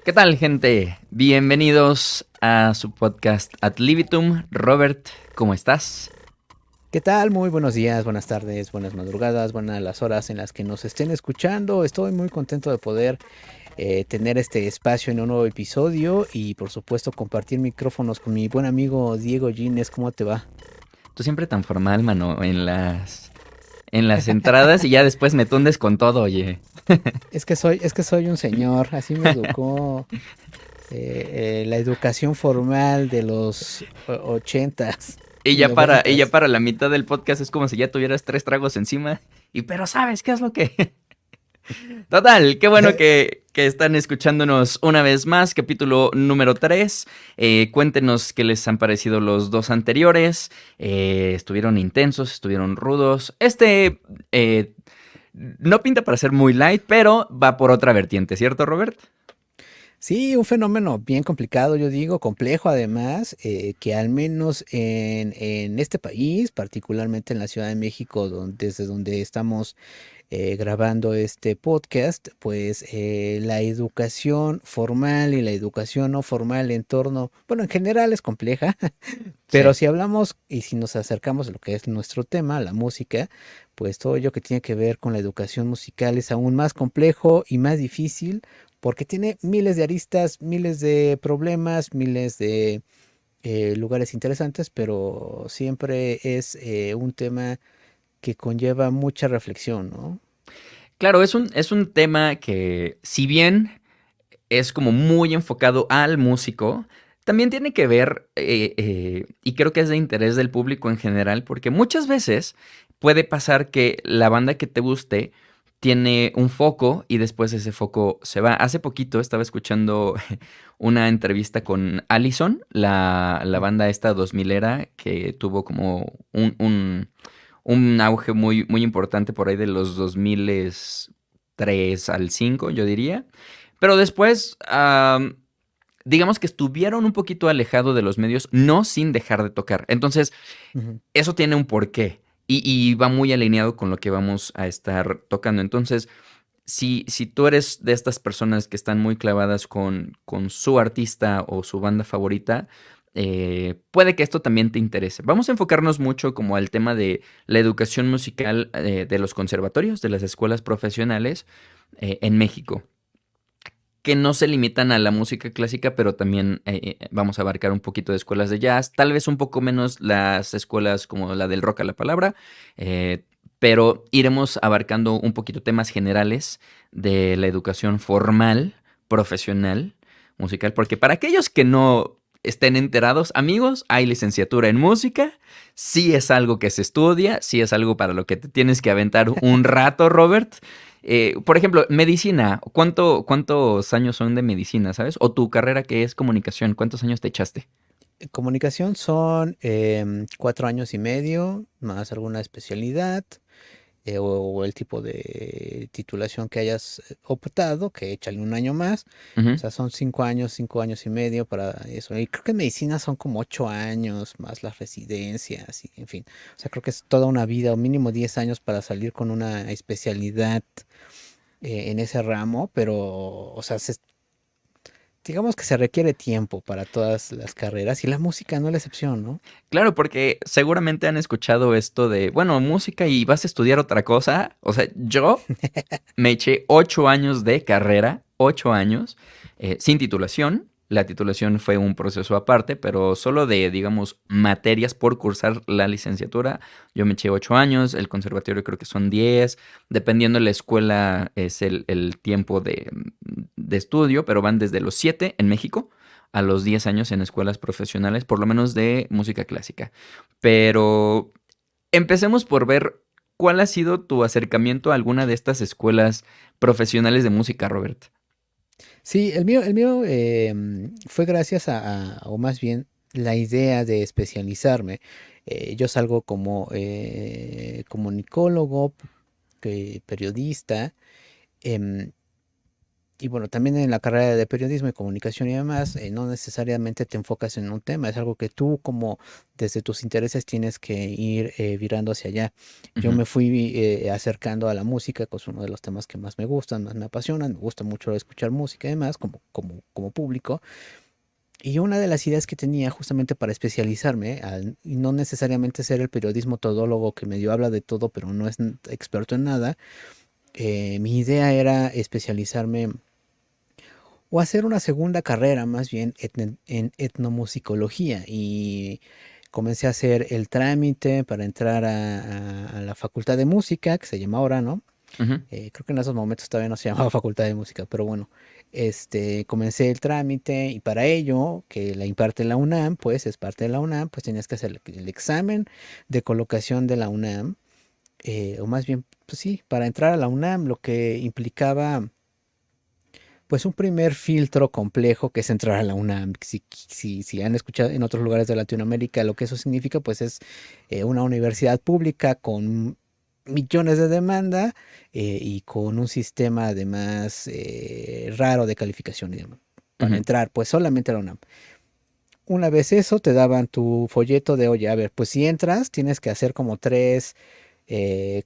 ¿Qué tal, gente? Bienvenidos a su podcast Ad Libitum. Robert, ¿cómo estás? ¿Qué tal? Muy buenos días, buenas tardes, buenas madrugadas, buenas las horas en las que nos estén escuchando. Estoy muy contento de poder tener este espacio en un nuevo episodio y por supuesto compartir micrófonos con mi buen amigo Diego Gines. ¿Cómo te va? Tú siempre tan formal, mano, en las entradas y ya después me tundes con todo, oye. Es que soy un señor, así me educó la educación formal de los ochentas Y y ya noventas. para la mitad del podcast es como si ya tuvieras 3 tragos encima. Y pero sabes qué es lo que. Total, qué bueno que están escuchándonos una vez más, capítulo número 3. Cuéntenos qué les han parecido los dos anteriores. Estuvieron intensos, estuvieron rudos. No pinta para ser muy light, pero va por otra vertiente, ¿cierto, Robert? Sí, un fenómeno bien complicado, yo digo, complejo además, que al menos en este país, particularmente en la Ciudad de México, desde donde estamos grabando este podcast, pues la educación formal y la educación no formal en torno, bueno, en general es compleja, pero Sí. si hablamos y si nos acercamos a lo que es nuestro tema, la música, pues todo ello que tiene que ver con la educación musical es aún más complejo y más difícil porque tiene miles de aristas, miles de problemas, miles de lugares interesantes, pero siempre es un tema que conlleva mucha reflexión, ¿no? Claro, es un tema que, si bien es como muy enfocado al músico, también tiene que ver, y creo que es de interés del público en general, porque muchas veces puede pasar que la banda que te guste tiene un foco y después ese foco se va. Hace poquito estaba escuchando una entrevista con Allison, la Mm. banda esta 2000era que tuvo como un auge muy, muy importante por ahí de los 2003 al 5, yo diría. Pero después, digamos que estuvieron un poquito alejados de los medios, no sin dejar de tocar. Entonces, Ujú. eso tiene un porqué y va muy alineado con lo que vamos a estar tocando. Entonces, si tú eres de estas personas que están muy clavadas con su artista o su banda favorita, puede que esto también te interese. Vamos a enfocarnos mucho como al tema de la educación musical de los conservatorios, de las escuelas profesionales en México, que no se limitan a la música clásica, pero también vamos a abarcar un poquito de escuelas de jazz, tal vez un poco menos las escuelas como la del rock a la palabra, eh, pero iremos abarcando un poquito temas generales de la educación formal, profesional, musical, porque para aquellos que no estén enterados, amigos, hay licenciatura en música, sí es algo que se estudia, sí es algo para lo que te tienes que aventar un rato, Robert. Por ejemplo, medicina, ¿cuántos años son de medicina, sabes? O tu carrera que es comunicación, ¿cuántos años te echaste? Comunicación son 4 años y medio, más alguna especialidad. O el tipo de titulación que hayas optado, que échale un año más. O Ujú. sea, son 5 años, 5 años y medio para eso. Y creo que en medicina son como 8 años más las residencias y en fin. O sea, creo que es toda una vida o mínimo 10 años para salir con una especialidad en ese ramo, pero, o sea, digamos que se requiere tiempo para todas las carreras y la música no es la excepción, ¿no? Claro, porque seguramente han escuchado esto de, bueno, música y vas a estudiar otra cosa. O sea, yo me eché 8 años de carrera, 8 años, sin titulación. La titulación fue un proceso aparte, pero solo de, digamos, materias por cursar la licenciatura. Yo me eché 8 años, el conservatorio creo que son 10, dependiendo de la escuela es el tiempo de estudio, pero van desde los 7 en México a los 10 años en escuelas profesionales, por lo menos de música clásica. Pero empecemos por ver cuál ha sido tu acercamiento a alguna de estas escuelas profesionales de música, Robert. Sí, el mío fue gracias o más bien la idea de especializarme. Yo salgo como comunicólogo, periodista, em, y bueno, también en la carrera de periodismo y comunicación y demás, no necesariamente te enfocas en un tema, es algo que tú como desde tus intereses tienes que ir virando hacia allá. Yo Ujú, me fui acercando a la música, que es uno de los temas que más me gustan, más me apasionan, me gusta mucho escuchar música y demás como público. Y una de las ideas que tenía justamente para especializarme, y no necesariamente ser el periodismo todólogo que medio habla de todo, pero no es experto en nada, mi idea era especializarme o hacer una segunda carrera más bien en etnomusicología y comencé a hacer el trámite para entrar a la Facultad de Música, que se llama ahora, ¿no? ujú. Creo que en esos momentos todavía no se llamaba Facultad de Música, pero bueno, comencé el trámite y para ello, que la imparte la UNAM, pues es parte de la UNAM, pues tenías que hacer el examen de colocación de la UNAM, o más bien, pues sí, para entrar a la UNAM, lo que implicaba pues un primer filtro complejo que es entrar a la UNAM. Si han escuchado en otros lugares de Latinoamérica lo que eso significa, pues es una universidad pública con millones de demanda y con un sistema además raro de calificación y demás. Para Ujú. entrar, pues solamente a la UNAM. Una vez eso, te daban tu folleto de, oye, a ver, pues si entras, tienes que hacer como tres,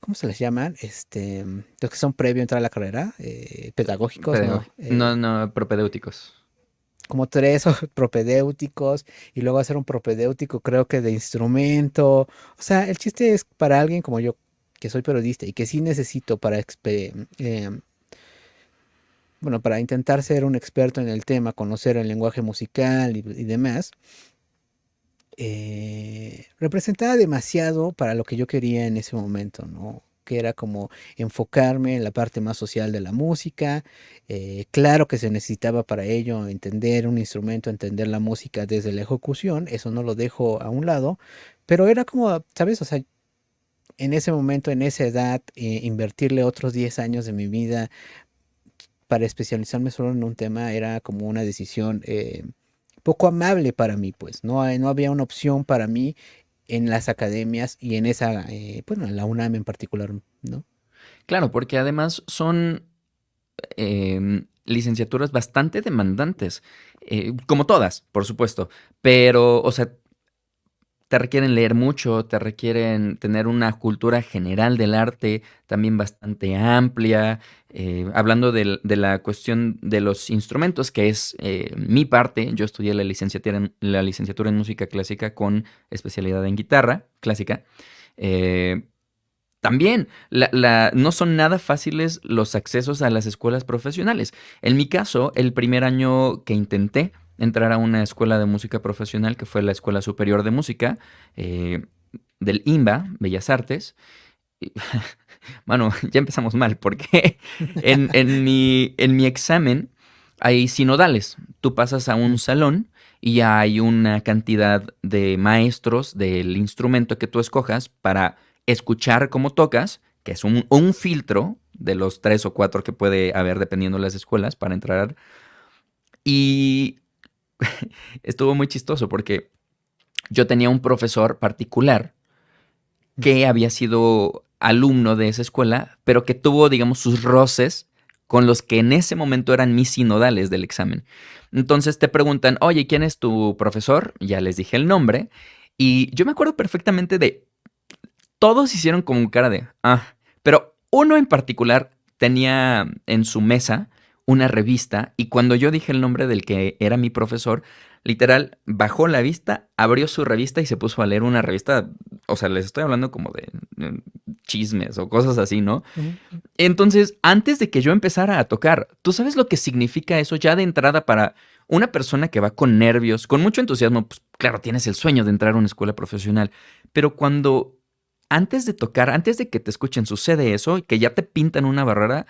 ¿cómo se les llaman? Los que son previo a entrar a la carrera, pedagógicos, no, No, no, propedéuticos. como tres propedéuticos y luego hacer un propedéutico creo que de instrumento. O sea, el chiste es para alguien como yo, que soy periodista y que sí necesito bueno, para intentar ser un experto en el tema, conocer el lenguaje musical y demás, representaba demasiado para lo que yo quería en ese momento, ¿no? Que era como enfocarme en la parte más social de la música. Claro que se necesitaba para ello entender un instrumento, entender la música desde la ejecución, eso no lo dejo a un lado, pero era como, ¿sabes? O sea, en ese momento, en esa edad, invertirle otros 10 años de mi vida para especializarme solo en un tema era como una decisión poco amable para mí, pues. No había una opción para mí en las academias y en esa, bueno, en la UNAM en particular, ¿no? Claro, porque además son licenciaturas bastante demandantes, como todas, por supuesto, pero, o sea, te requieren leer mucho, te requieren tener una cultura general del arte también bastante amplia. Hablando de la cuestión de los instrumentos, que es mi parte, yo estudié la licenciatura en música clásica con especialidad en guitarra clásica. eh, También no son nada fáciles los accesos a las escuelas profesionales. En mi caso, el primer año que intenté entrar a una escuela de música profesional, que fue la Escuela Superior de Música eh, del IMBA, Bellas Artes, y- mano, ya empezamos mal, porque en mi examen hay sinodales. Tú pasas a un Mm. salón y hay una cantidad de maestros del instrumento que tú escojas para escuchar cómo tocas, que es un filtro de los tres o cuatro que puede haber dependiendo de las escuelas para entrar. Y estuvo muy chistoso porque yo tenía un profesor particular que había sido alumno de esa escuela, pero que tuvo, digamos, sus roces con los que en ese momento eran mis sinodales del examen. Entonces te preguntan, oye, ¿quién es tu profesor? Ya les dije el nombre. Y yo me acuerdo perfectamente de, todos hicieron como cara de, pero uno en particular tenía en su mesa una revista y cuando yo dije el nombre del que era mi profesor, literal, bajó la vista, abrió su revista y se puso a leer una revista, o sea, les estoy hablando como de chismes o cosas así, ¿no? Ujú. Entonces, antes de que yo empezara a tocar, ¿tú sabes lo que significa eso ya de entrada para una persona que va con nervios, con mucho entusiasmo? Pues claro, tienes el sueño de entrar a una escuela profesional, pero cuando antes de tocar, antes de que te escuchen, sucede eso y que ya te pintan una barrera,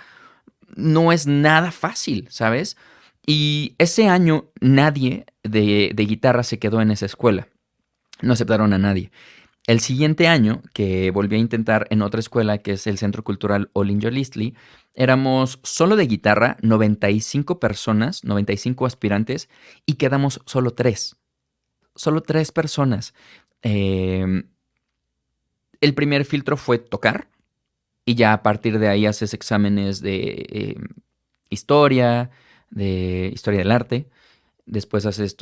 no es nada fácil, ¿sabes? Y ese año nadie de guitarra se quedó en esa escuela, no aceptaron a nadie. El siguiente año, que volví a intentar en otra escuela, que es el Centro Cultural Olin Yolistli, éramos solo de guitarra, 95 personas, 95 aspirantes, y quedamos solo tres personas. Eh, el primer filtro fue tocar, y ya a partir de ahí haces exámenes de historia, de historia del arte. Después haces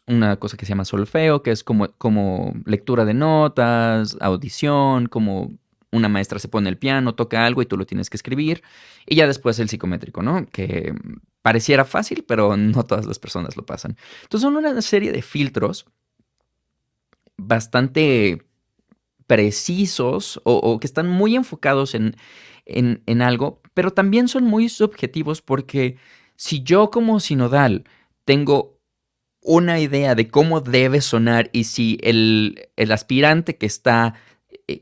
una cosa que se llama solfeo, que es como lectura de notas, audición, como una maestra se pone el piano, toca algo y tú lo tienes que escribir. Y ya después el psicométrico, ¿no? Que pareciera fácil, pero no todas las personas lo pasan. Entonces son una serie de filtros bastante precisos o que están muy enfocados en algo, pero también son muy subjetivos porque si yo como sinodal tengo una idea de cómo debe sonar y si el aspirante que está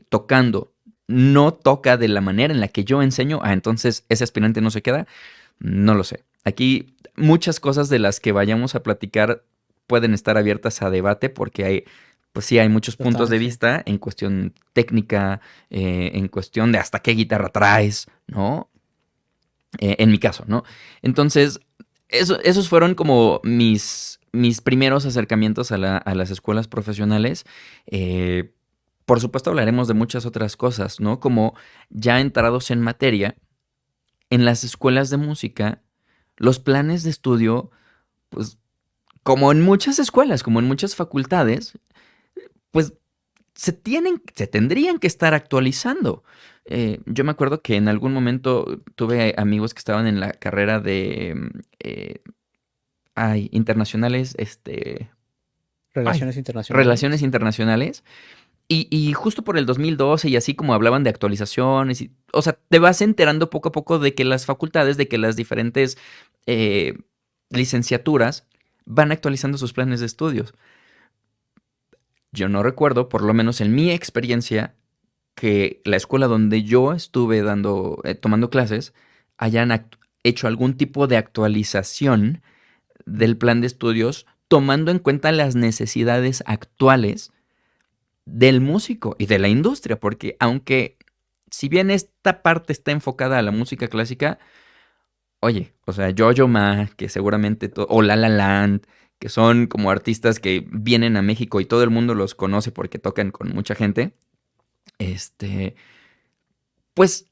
tocando no toca de la manera en la que yo enseño, entonces ese aspirante no se queda, no lo sé. Aquí muchas cosas de las que vayamos a platicar pueden estar abiertas a debate porque pues sí, hay muchos puntos Total, de sí. vista en cuestión técnica, en cuestión de hasta qué guitarra traes, ¿no? En mi caso, ¿no? Entonces, esos fueron como mis primeros acercamientos a las escuelas profesionales. Eh, por supuesto, hablaremos de muchas otras cosas, ¿no? Como ya entrados en materia, en las escuelas de música, los planes de estudio, pues, como en muchas escuelas, como en muchas facultades, pues se tendrían que estar actualizando. Yo me acuerdo que en algún momento tuve amigos que estaban en la carrera de internacionales, ay, Relaciones internacionales. relaciones internacionales. Y justo por el 2012 y así como hablaban de actualizaciones, o sea, te vas enterando poco a poco de que las facultades, de que las diferentes eh, licenciaturas van actualizando sus planes de estudios. Yo no recuerdo, por lo menos en mi experiencia, que la escuela donde yo estuve tomando clases hayan hecho algún tipo de actualización del plan de estudios tomando en cuenta las necesidades actuales del músico y de la industria, porque aunque si bien esta parte está enfocada a la música clásica, oye, o sea, Yo-Yo Ma, que seguramente, o La La Land, que son como artistas que vienen a México y todo el mundo los conoce porque tocan con mucha gente, este, pues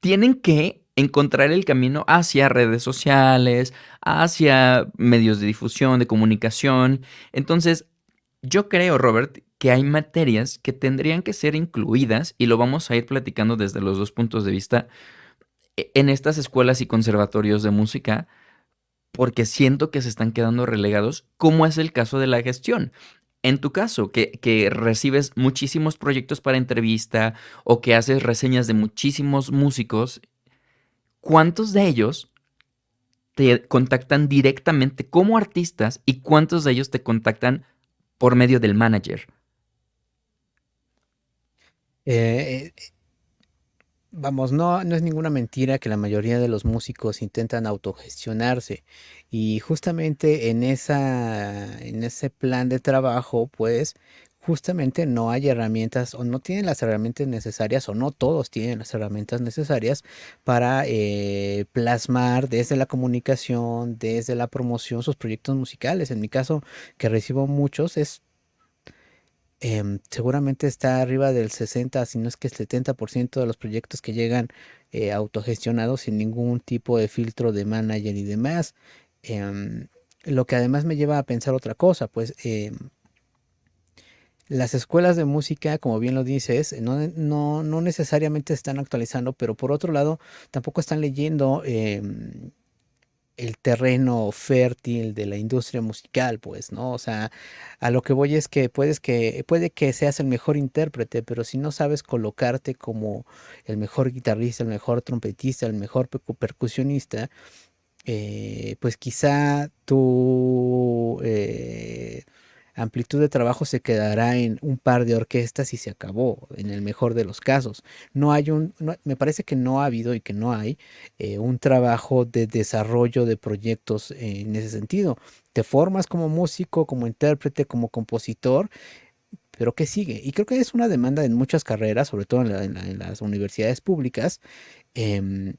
tienen que encontrar el camino hacia redes sociales, hacia medios de difusión, de comunicación. Entonces, yo creo, Robert, que hay materias que tendrían que ser incluidas, y lo vamos a ir platicando desde los dos puntos de vista, en estas escuelas y conservatorios de música, porque siento que se están quedando relegados, como es el caso de la gestión. En tu caso, que recibes muchísimos proyectos para entrevista o que haces reseñas de muchísimos músicos, ¿cuántos de ellos te contactan directamente como artistas y cuántos de ellos te contactan por medio del manager? Eh, Vamos, no es ninguna mentira que la mayoría de los músicos intentan autogestionarse y justamente en ese plan de trabajo, pues justamente no hay herramientas o no tienen las herramientas necesarias o no todos tienen las herramientas necesarias para plasmar desde la comunicación, desde la promoción sus proyectos musicales. En mi caso, que recibo muchos, es seguramente está arriba del 60, si no es que el 70% de los proyectos que llegan autogestionados sin ningún tipo de filtro de manager y demás. Em, lo que además me lleva a pensar otra cosa, pues las escuelas de música, como bien lo dices, no necesariamente se están actualizando, pero por otro lado tampoco están leyendo el terreno fértil de la industria musical, pues, ¿no? O sea, a lo que voy es que puede que seas el mejor intérprete, pero si no sabes colocarte como el mejor guitarrista, el mejor trompetista, el mejor percusionista, pues quizá tu amplitud de trabajo se quedará en un par de orquestas y se acabó, en el mejor de los casos. Me parece que no ha habido y que no hay un trabajo de desarrollo de proyectos en ese sentido. Te formas como músico, como intérprete, como compositor, pero ¿qué sigue? Y creo que es una demanda en muchas carreras, sobre todo en las universidades públicas. em,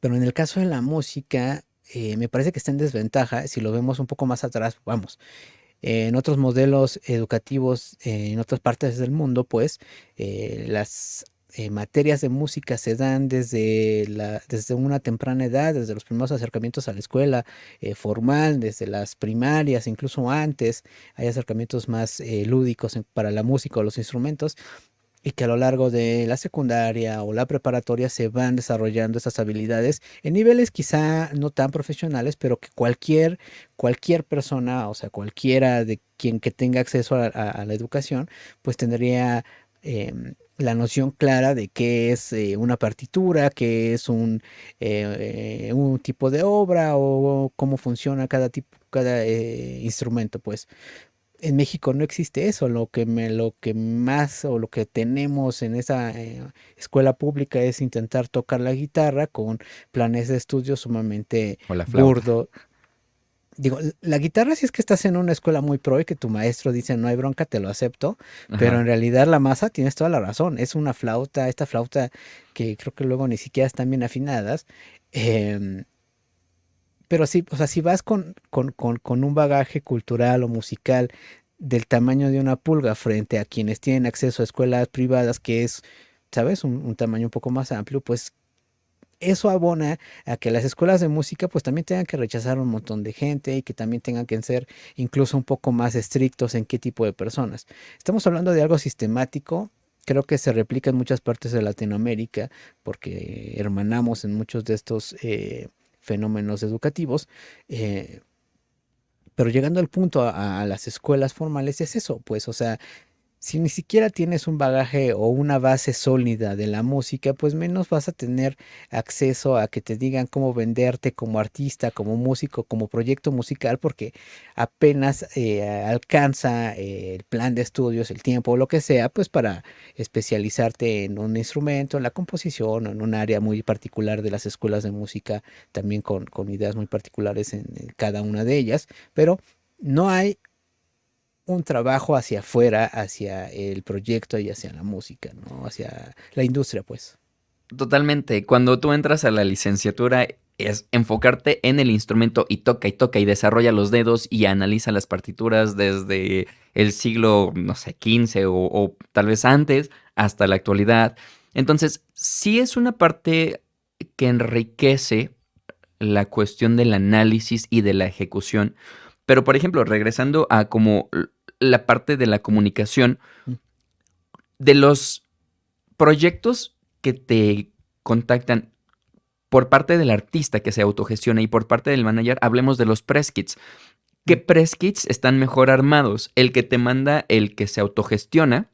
pero en el caso de la música, me parece que está en desventaja si lo vemos un poco más atrás, vamos. En otros modelos educativos, en otras partes del mundo, pues las materias de música se dan desde una temprana edad, desde los primeros acercamientos a la escuela formal, desde las primarias, incluso antes, hay acercamientos más lúdicos para la música o los instrumentos, y que a lo largo de la secundaria o la preparatoria se van desarrollando estas habilidades en niveles quizá no tan profesionales, pero que cualquier persona, o sea, cualquiera de quien que tenga acceso a la educación, pues tendría la noción clara de qué es una partitura, qué es un tipo de obra o cómo funciona cada tipo, cada instrumento, pues. En México no existe eso, lo que más o lo que tenemos en esa escuela pública es intentar tocar la guitarra con planes de estudio sumamente O la flauta. burdo. Digo, la guitarra si es que estás en una escuela muy pro y que tu maestro dice no hay bronca, te lo acepto, pero Ajá. en realidad la masa tienes toda la razón, es una flauta, esta flauta que creo que luego ni siquiera están bien afinadas. em, pero sí, o sea, si vas con un bagaje cultural o musical del tamaño de una pulga frente a quienes tienen acceso a escuelas privadas, que es, ¿sabes? Un tamaño un poco más amplio, pues eso abona a que las escuelas de música pues también tengan que rechazar un montón de gente y que también tengan que ser incluso un poco más estrictos en qué tipo de personas. Estamos hablando de algo sistemático. Creo que se replica en muchas partes de Latinoamérica porque hermanamos en muchos de estos fenómenos educativos. eh, pero llegando al punto a las escuelas formales es eso, pues, o sea, si ni siquiera tienes un bagaje o una base sólida de la música, pues menos vas a tener acceso a que te digan cómo venderte como artista, como músico, como proyecto musical, porque apenas alcanza el plan de estudios, el tiempo o lo que sea, pues para especializarte en un instrumento, en la composición o en un área muy particular de las escuelas de música, también con ideas muy particulares en cada una de ellas, pero no hay un trabajo hacia afuera, hacia el proyecto y hacia la música, ¿no? Hacia la industria, pues. Totalmente. Cuando tú entras a la licenciatura es enfocarte en el instrumento y toca y desarrolla los dedos y analiza las partituras desde el siglo, no sé, 15 o tal vez antes hasta la actualidad. Entonces, sí es una parte que enriquece la cuestión del análisis y de la ejecución. Pero, por ejemplo, regresando a como la parte de la comunicación, Mm. de los proyectos que te contactan por parte del artista que se autogestiona y por parte del manager, hablemos de los press kits. ¿Qué Mm. press kits están mejor armados? ¿El que te manda el que se autogestiona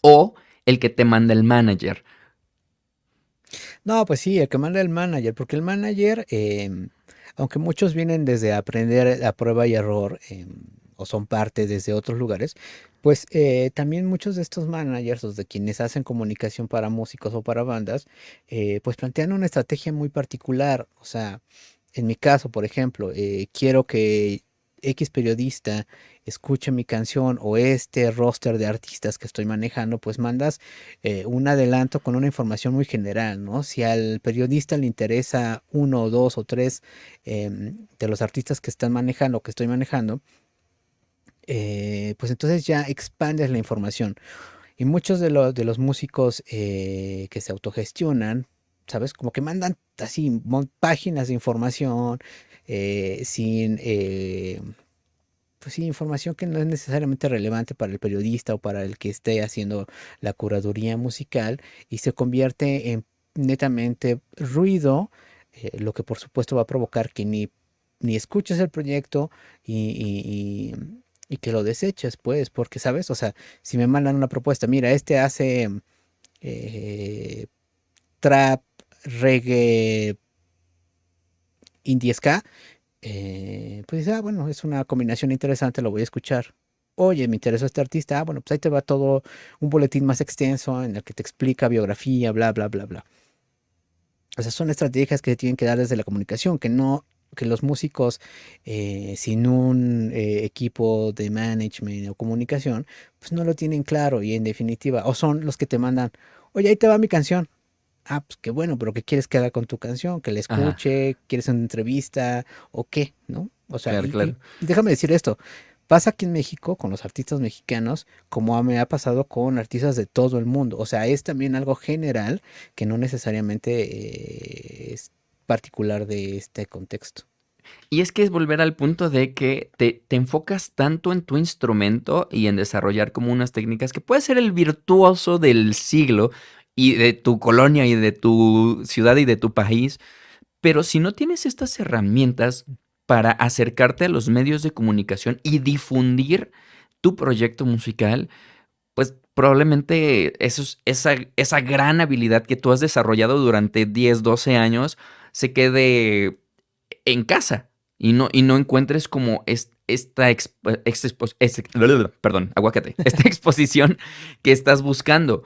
o el que te manda el manager? No, pues sí, el que manda el manager, porque el manager, aunque muchos vienen desde aprender a prueba y error, o son parte desde otros lugares, pues también muchos de estos managers, o de quienes hacen comunicación para músicos o para bandas, pues plantean una estrategia muy particular. O sea, en mi caso, por ejemplo, quiero que X periodista escuche mi canción o este roster de artistas que estoy manejando, pues mandas un adelanto con una información muy general, ¿no? Si al periodista le interesa uno o dos o tres de los artistas que están manejando o que estoy manejando, pues entonces ya expandes la información. Y muchos de los músicos que se autogestionan, ¿sabes? Como que mandan así páginas de información sin, pues sí, información que no es necesariamente relevante para el periodista o para el que esté haciendo la curaduría musical y se convierte en netamente ruido, lo que por supuesto va a provocar que ni escuches el proyecto y que lo deseches, pues, porque, ¿sabes? O sea, si me mandan una propuesta, mira, este hace eh, trap, reggae, indie ska, pues dice, ah, bueno, es una combinación interesante, lo voy a escuchar. Oye, me interesó este artista, ah, bueno, pues ahí te va todo un boletín más extenso en el que te explica biografía, bla, bla, bla, bla. O sea, son estrategias que se tienen que dar desde la comunicación, que no, que los músicos sin un equipo de management o comunicación, pues no lo tienen claro y en definitiva, o son los que te mandan, oye, ahí te va mi canción. Ah, pues qué bueno, pero ¿qué quieres que haga con tu canción? ¿Que la Ajá, escuche? ¿Quieres una entrevista? ¿O qué? ¿No? O sea, claro, claro. y déjame decir esto. Pasa aquí en México con los artistas mexicanos, como me ha pasado con artistas de todo el mundo. O sea, es también algo general que no necesariamente es particular de este contexto. Y es que es volver al punto de que te enfocas tanto en tu instrumento y en desarrollar como unas técnicas que puedes ser el virtuoso del siglo y de tu colonia y de tu ciudad y de tu país, pero si no tienes estas herramientas para acercarte a los medios de comunicación y difundir tu proyecto musical, pues probablemente esa gran habilidad que tú has desarrollado durante 10, 12 años se quede en casa y no encuentres como perdón, aguacate, esta exposición que estás buscando.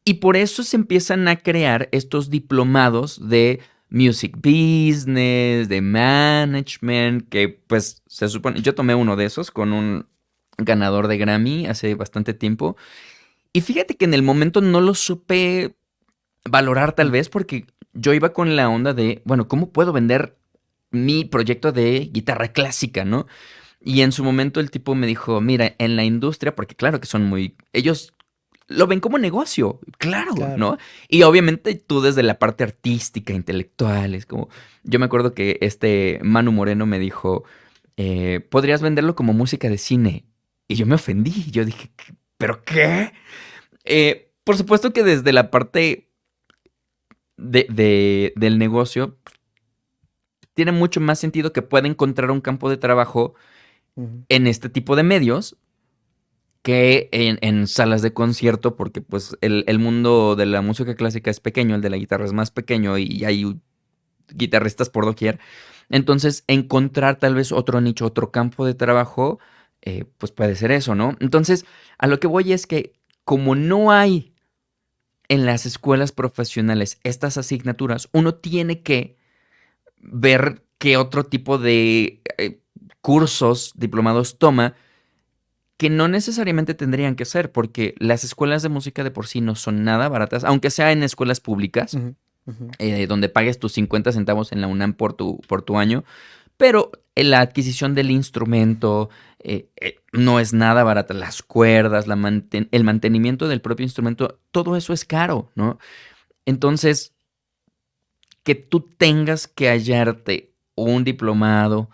Y por eso se empiezan a crear estos diplomados de music business, de management, que pues se supone, yo tomé uno de esos con un ganador de Grammy hace bastante tiempo. Y fíjate que en el momento no lo supe valorar tal Mm, vez porque yo iba con la onda de, bueno, ¿cómo puedo vender mi proyecto de guitarra clásica, no? Y en su momento el tipo me dijo, mira, en la industria, porque claro que son muy, ellos lo ven como negocio, claro, claro. ¿no? Y obviamente tú desde la parte artística, intelectual, es como, yo me acuerdo que este Manu Moreno me dijo, podrías venderlo como música de cine. Y yo me ofendí, yo dije, ¿pero qué? Por supuesto que desde la parte del negocio, tiene mucho más sentido que pueda encontrar un campo de trabajo Ujú. en este tipo de medios que en salas de concierto, porque pues el mundo de la música clásica es pequeño, el de la guitarra es más pequeño y hay guitarristas por doquier. Entonces, encontrar tal vez otro nicho, otro campo de trabajo, pues puede ser eso, ¿no? Entonces, a lo que voy es que como no hay en las escuelas profesionales estas asignaturas, uno tiene que ver qué otro tipo de cursos, diplomados toma, que no necesariamente tendrían que ser, porque las escuelas de música de por sí no son nada baratas, aunque sea en escuelas públicas, Ujú, ujú. donde pagues tus 50 centavos en la UNAM por tu año, pero la adquisición del instrumento no es nada barata. Las cuerdas, el mantenimiento del propio instrumento, todo eso es caro, ¿no? Entonces, que tú tengas que hallarte un diplomado,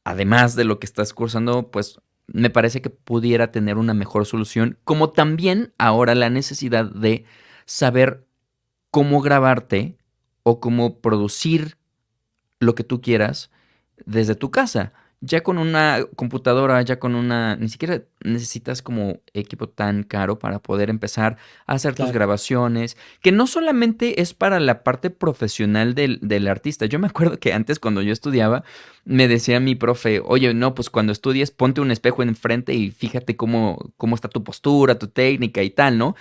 además de lo que estás cursando, pues me parece que pudiera tener una mejor solución, como también ahora la necesidad de saber cómo grabarte o cómo producir lo que tú quieras desde tu casa. Ya con una computadora, ya con una... Ni siquiera necesitas como equipo tan caro para poder empezar a hacer tus Claro. grabaciones, que no solamente es para la parte profesional del artista. Yo me acuerdo que antes cuando yo estudiaba, me decía mi profe, oye, no, pues cuando estudies ponte un espejo enfrente y fíjate cómo está tu postura, tu técnica y tal, ¿no?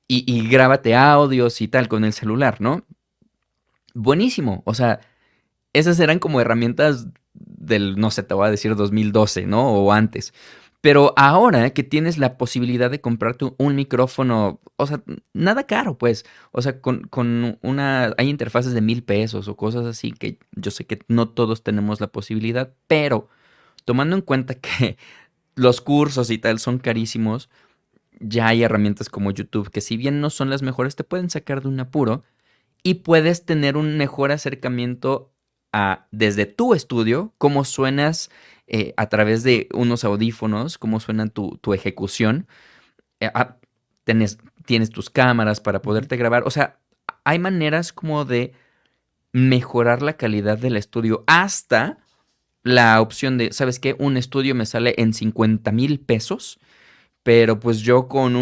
Y grábate audios y tal con el celular, ¿no? Buenísimo. O sea, esas eran como herramientas del, no sé, te voy a decir 2012, ¿no? O antes. Pero ahora que tienes la posibilidad de comprarte un micrófono, o sea, nada caro, pues. O sea, con una... Hay interfaces de 1,000 pesos o cosas así que yo sé que no todos tenemos la posibilidad, pero tomando en cuenta que los cursos y tal son carísimos, ya hay herramientas como YouTube que si bien no son las mejores, te pueden sacar de un apuro y puedes tener un mejor acercamiento a desde tu estudio, cómo suenas a través de unos audífonos, cómo suena tu ejecución. Eh, ah, tienes tus cámaras para Ujú. poderte grabar. O sea, hay maneras como de mejorar la calidad del estudio hasta la opción de, ¿sabes qué? Un estudio me sale en 50,000 pesos, pero pues yo con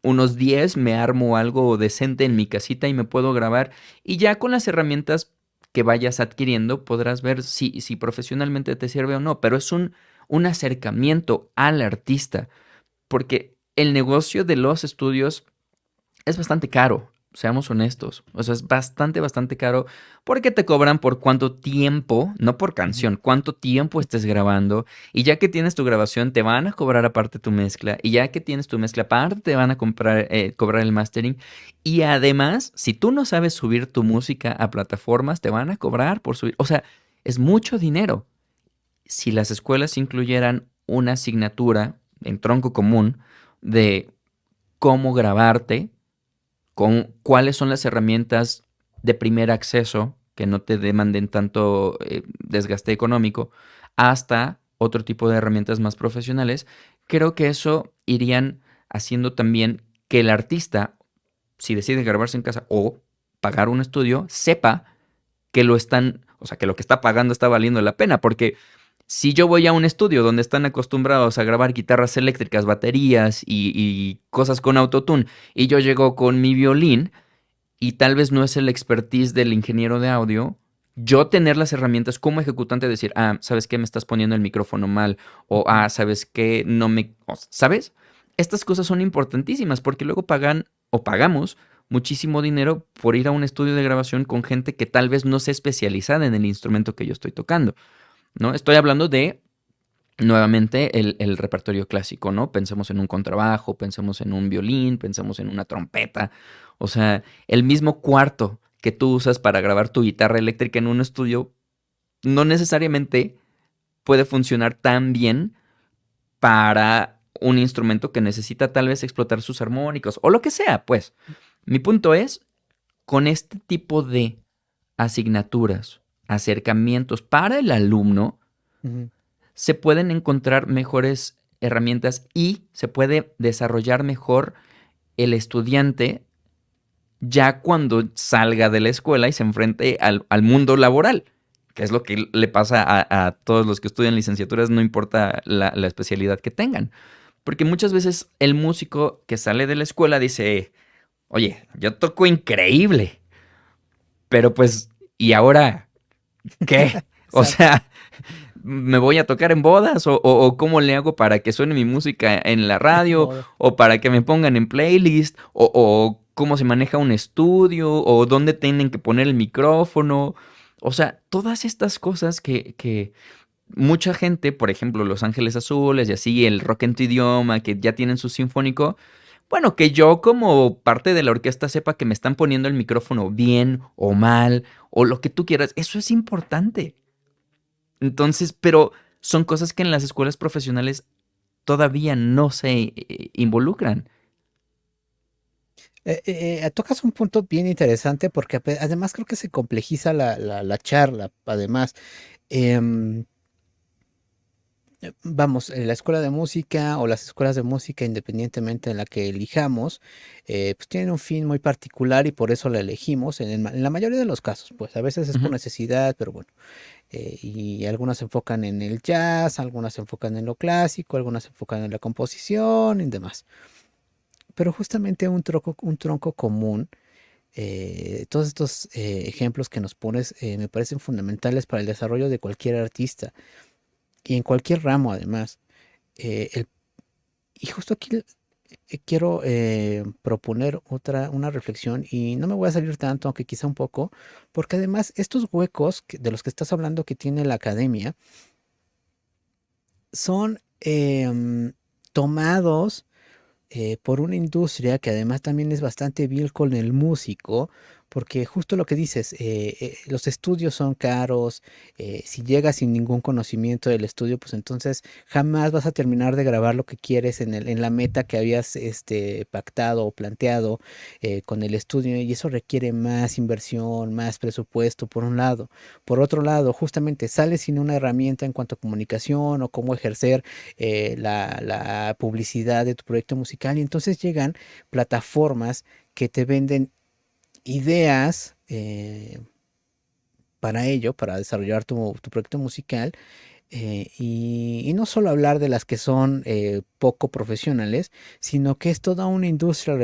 unos 10 me armo algo decente en mi casita y me puedo grabar. Y ya con las herramientas que vayas adquiriendo podrás ver si profesionalmente te sirve o no. Pero es un acercamiento al artista, porque el negocio de los estudios es bastante caro, seamos honestos. O sea, es bastante, bastante caro porque te cobran por cuánto tiempo, no por Ujú. canción, cuánto tiempo estés grabando. Y ya que tienes tu grabación, te van a cobrar aparte tu mezcla. Y ya que tienes tu mezcla aparte, te van a cobrar el mastering. Y además, si tú no sabes subir tu música a plataformas, te van a cobrar por subir. O sea, es mucho dinero. si las escuelas incluyeran una asignatura en tronco común de cómo grabarte, con cuáles son las herramientas de primer acceso que no te demanden tanto desgaste económico, hasta otro tipo de herramientas más profesionales, creo que eso irían haciendo también que el artista, si decide grabarse en casa o pagar un estudio, sepa que lo están, o sea, que lo que está pagando está valiendo la pena, porque si yo voy a un estudio donde están acostumbrados a grabar guitarras eléctricas, baterías y cosas con autotune, y yo llego con mi violín, y tal vez no es el expertise del ingeniero de audio, yo tener las herramientas como ejecutante, decir, ah, ¿sabes qué? Me estás poniendo el micrófono mal, o Ujú. ah, ¿sabes qué? No me, ¿sabes? Estas cosas son importantísimas porque luego pagan o pagamos muchísimo dinero por ir a un estudio de grabación con gente que tal vez no sea especializada en el instrumento que yo estoy tocando, ¿no? Estoy hablando de, nuevamente, el repertorio clásico, ¿no? Pensemos en un contrabajo, pensemos en un violín, pensemos en una trompeta. O sea, el mismo cuarto que tú usas para grabar tu guitarra eléctrica en un estudio no necesariamente puede funcionar tan bien para un instrumento que necesita tal vez explotar sus armónicos o lo que sea, pues. Mi punto es, con este tipo de asignaturas, acercamientos para el alumno, Ujú. se pueden encontrar mejores herramientas y se puede desarrollar mejor el estudiante ya cuando salga de la escuela y se enfrente al mundo laboral, que es lo que le pasa a todos los que estudian licenciaturas, no importa la especialidad que tengan. Porque muchas veces el músico que sale de la escuela dice, oye, yo toco increíble, pero pues, ¿y ahora qué? O Exacto. sea, ¿me voy a tocar en bodas? O cómo le hago para que suene mi música en la radio? Modo. ¿O para que me pongan en playlist? ¿O cómo se maneja un estudio? ¿O dónde tienen que poner el micrófono? O sea, todas estas cosas que mucha gente, por ejemplo, Los Ángeles Azules y así, el rock en tu idioma, que ya tienen su sinfónico, bueno, que yo como parte de la orquesta sepa que me están poniendo el micrófono bien o mal, o lo que tú quieras, eso es importante. Entonces, pero son cosas que en las escuelas profesionales todavía no se involucran. Tocas un punto bien interesante porque además creo que se complejiza la charla. Además, Em, vamos, la escuela de música o las escuelas de música, independientemente en la que elijamos, pues tienen un fin muy particular y por eso la elegimos en la mayoría de los casos. Pues a veces es por Ujú. necesidad, pero bueno. Y algunas se enfocan en el jazz, algunas se enfocan en lo clásico, algunas se enfocan en la composición y demás. Pero justamente un tronco común, todos estos ejemplos que nos pones me parecen fundamentales para el desarrollo de cualquier artista y en cualquier ramo además. Eh, el- y justo aquí quiero proponer una reflexión y no me voy a salir tanto, aunque quizá un poco, porque además estos huecos de los que estás hablando que tiene la academia son tomados por una industria que además también es bastante vil con el músico, porque justo lo que dices, los estudios son caros, si llegas sin ningún conocimiento del estudio, pues entonces jamás vas a terminar de grabar lo que quieres en la meta que habías pactado o planteado con el estudio, y eso requiere más inversión, más presupuesto, por un lado. Por otro lado, justamente sales sin una herramienta en cuanto a comunicación o cómo ejercer la publicidad de tu proyecto musical y entonces llegan plataformas que te venden ideas para ello, para desarrollar tu proyecto musical y no solo hablar de las que son poco profesionales, sino que es toda una industria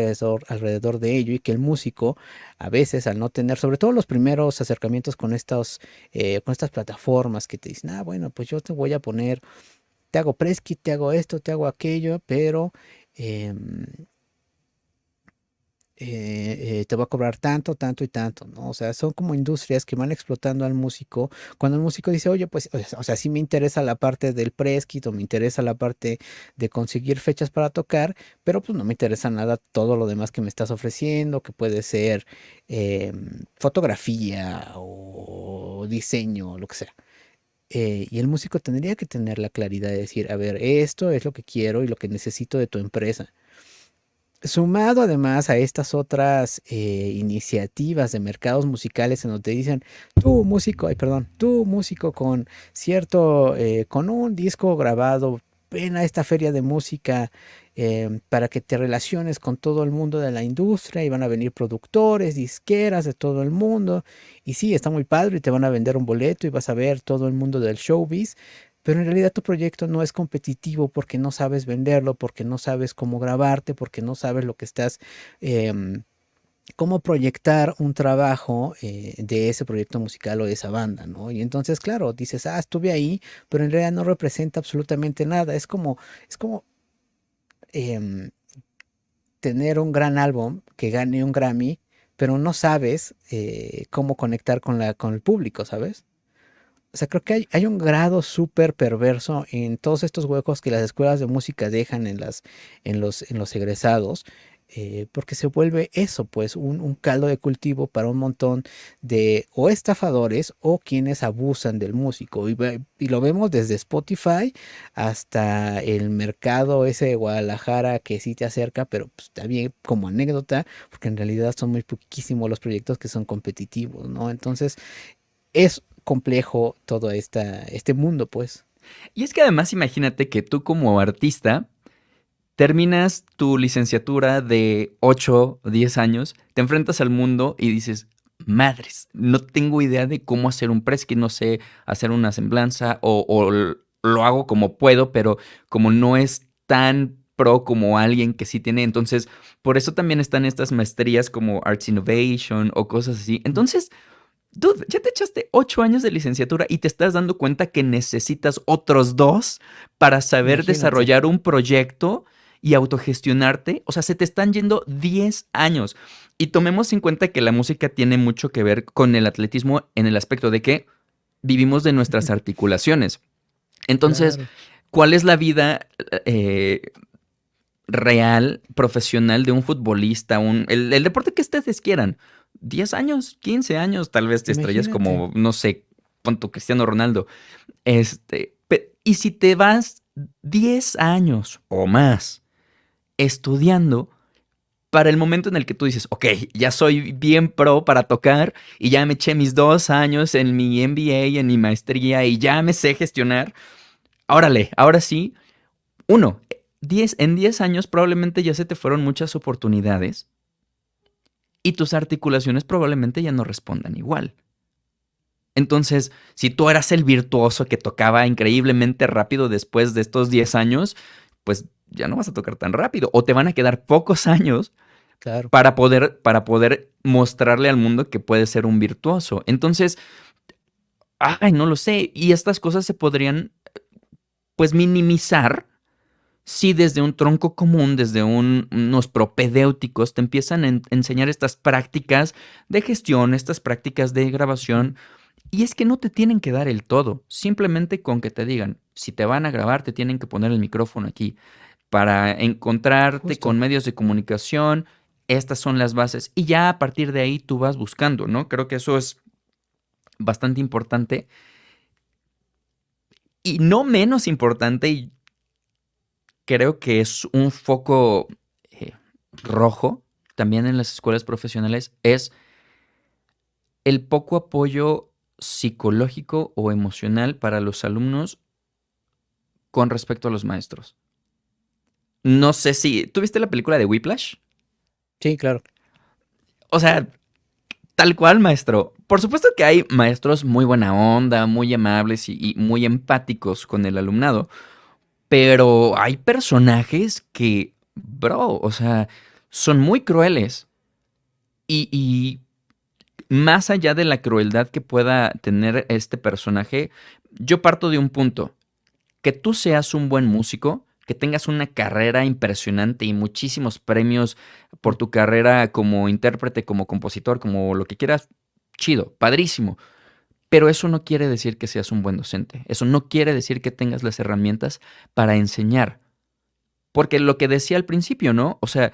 alrededor de ello y que el músico a veces al no tener, sobre todo los primeros acercamientos con estas plataformas que te dicen, ah, bueno, pues yo te voy a poner te hago press kit, te hago esto, te hago aquello, pero em, te voy a cobrar tanto, tanto y tanto, ¿no? O sea, son como industrias que van explotando al músico. Cuando el músico dice, oye, pues, o sea, sí me interesa la parte del press kit o me interesa la parte de conseguir fechas para tocar, pero pues no me interesa nada todo lo demás que me estás ofreciendo, que puede ser fotografía o diseño o lo que sea. Y el músico tendría que tener la claridad de decir, a ver, esto es lo que quiero y lo que necesito de tu empresa. Sumado además a estas otras iniciativas de mercados musicales en donde te dicen, tú músico, ay, perdón, tú músico con cierto, con un disco grabado, ven a esta feria de música para que te relaciones con todo el mundo de la industria y van a venir productores, disqueras de todo el mundo. Y sí, está muy padre y te van a vender un boleto y vas a ver todo el mundo del showbiz. Pero en realidad tu proyecto no es competitivo porque no sabes venderlo, porque no sabes cómo grabarte, porque no sabes lo que estás, em, cómo proyectar un trabajo de ese proyecto musical o de esa banda, ¿no? Y entonces, claro, dices, ah, estuve ahí, pero en realidad no representa absolutamente nada. Es como em, tener un gran álbum que gane un Grammy, pero no sabes cómo conectar con el público, ¿sabes? O sea, creo que hay un grado súper perverso en todos estos huecos que las escuelas de música dejan en los egresados, porque se vuelve eso, pues, un caldo de cultivo para un montón de o estafadores o quienes abusan del músico. Y lo vemos desde Spotify hasta el mercado ese de Guadalajara que sí te acerca, pero pues, está bien como anécdota, porque en realidad son muy poquísimos los proyectos que son competitivos, ¿no? Entonces, es complejo todo este mundo, pues. Y es que además imagínate que tú como artista terminas tu licenciatura de 8 o 10 años, te enfrentas al mundo y dices, madres, no tengo idea de cómo hacer un press kit, no sé hacer una semblanza lo hago como puedo, pero como no es tan pro como alguien que sí tiene, entonces por eso también están estas maestrías como Arts Innovation o cosas así. Entonces, dude, ya te echaste 8 años de licenciatura y te estás dando cuenta que necesitas otros 2 para saber Imagínate. desarrollar un proyecto y autogestionarte. O sea, se te están yendo 10 años. Y tomemos en cuenta que la música tiene mucho que ver con el atletismo en el aspecto de que vivimos de nuestras articulaciones. Entonces, Claro. ¿cuál es la vida real, profesional de un futbolista? El deporte que ustedes quieran. 10 años, 15 años, tal vez te estrellas Imagínate. como, no sé, pon tu Cristiano Ronaldo. Y si te vas 10 años o más estudiando, para el momento en el que tú dices, ok, ya soy bien pro para tocar y ya me eché mis 2 años en mi MBA, en mi maestría y ya me sé gestionar, órale, ahora sí, uno, 10 años probablemente ya se te fueron muchas oportunidades y tus articulaciones probablemente ya no respondan igual. Entonces, si tú eras el virtuoso que tocaba increíblemente rápido después de estos 10 años, pues ya no vas a tocar tan rápido o te van a quedar pocos años Claro. para poder mostrarle al mundo que puedes ser un virtuoso. Entonces, ay, no lo sé. Y estas cosas se podrían, pues, minimizar si desde un tronco común, desde unos propedéuticos, te empiezan a enseñar estas prácticas de gestión, estas prácticas de grabación. Y es que no te tienen que dar el todo, simplemente con que te digan, si te van a grabar, te tienen que poner el micrófono aquí. Para encontrarte con Justo. medios de comunicación, estas son las bases. Y ya a partir de ahí tú vas buscando, ¿no? Creo que eso es bastante importante. Y no menos importante, y creo que es un foco eh, rojo también en las escuelas profesionales, es el poco apoyo psicológico o emocional para los alumnos con respecto a los maestros. No sé si... ¿Tuviste la película de Whiplash? Sí, claro. O sea, tal cual, maestro. Por supuesto que hay maestros muy buena onda, muy amables y muy empáticos con el alumnado, pero hay personajes que, bro, o sea, son muy crueles y más allá de la crueldad que pueda tener este personaje, yo parto de un punto. Que tú seas un buen músico, que tengas una carrera impresionante y muchísimos premios por tu carrera como intérprete, como compositor, como lo que quieras, chido, padrísimo. Pero eso no quiere decir que seas un buen docente. Eso no quiere decir que tengas las herramientas para enseñar. Porque lo que decía al principio, ¿no? O sea,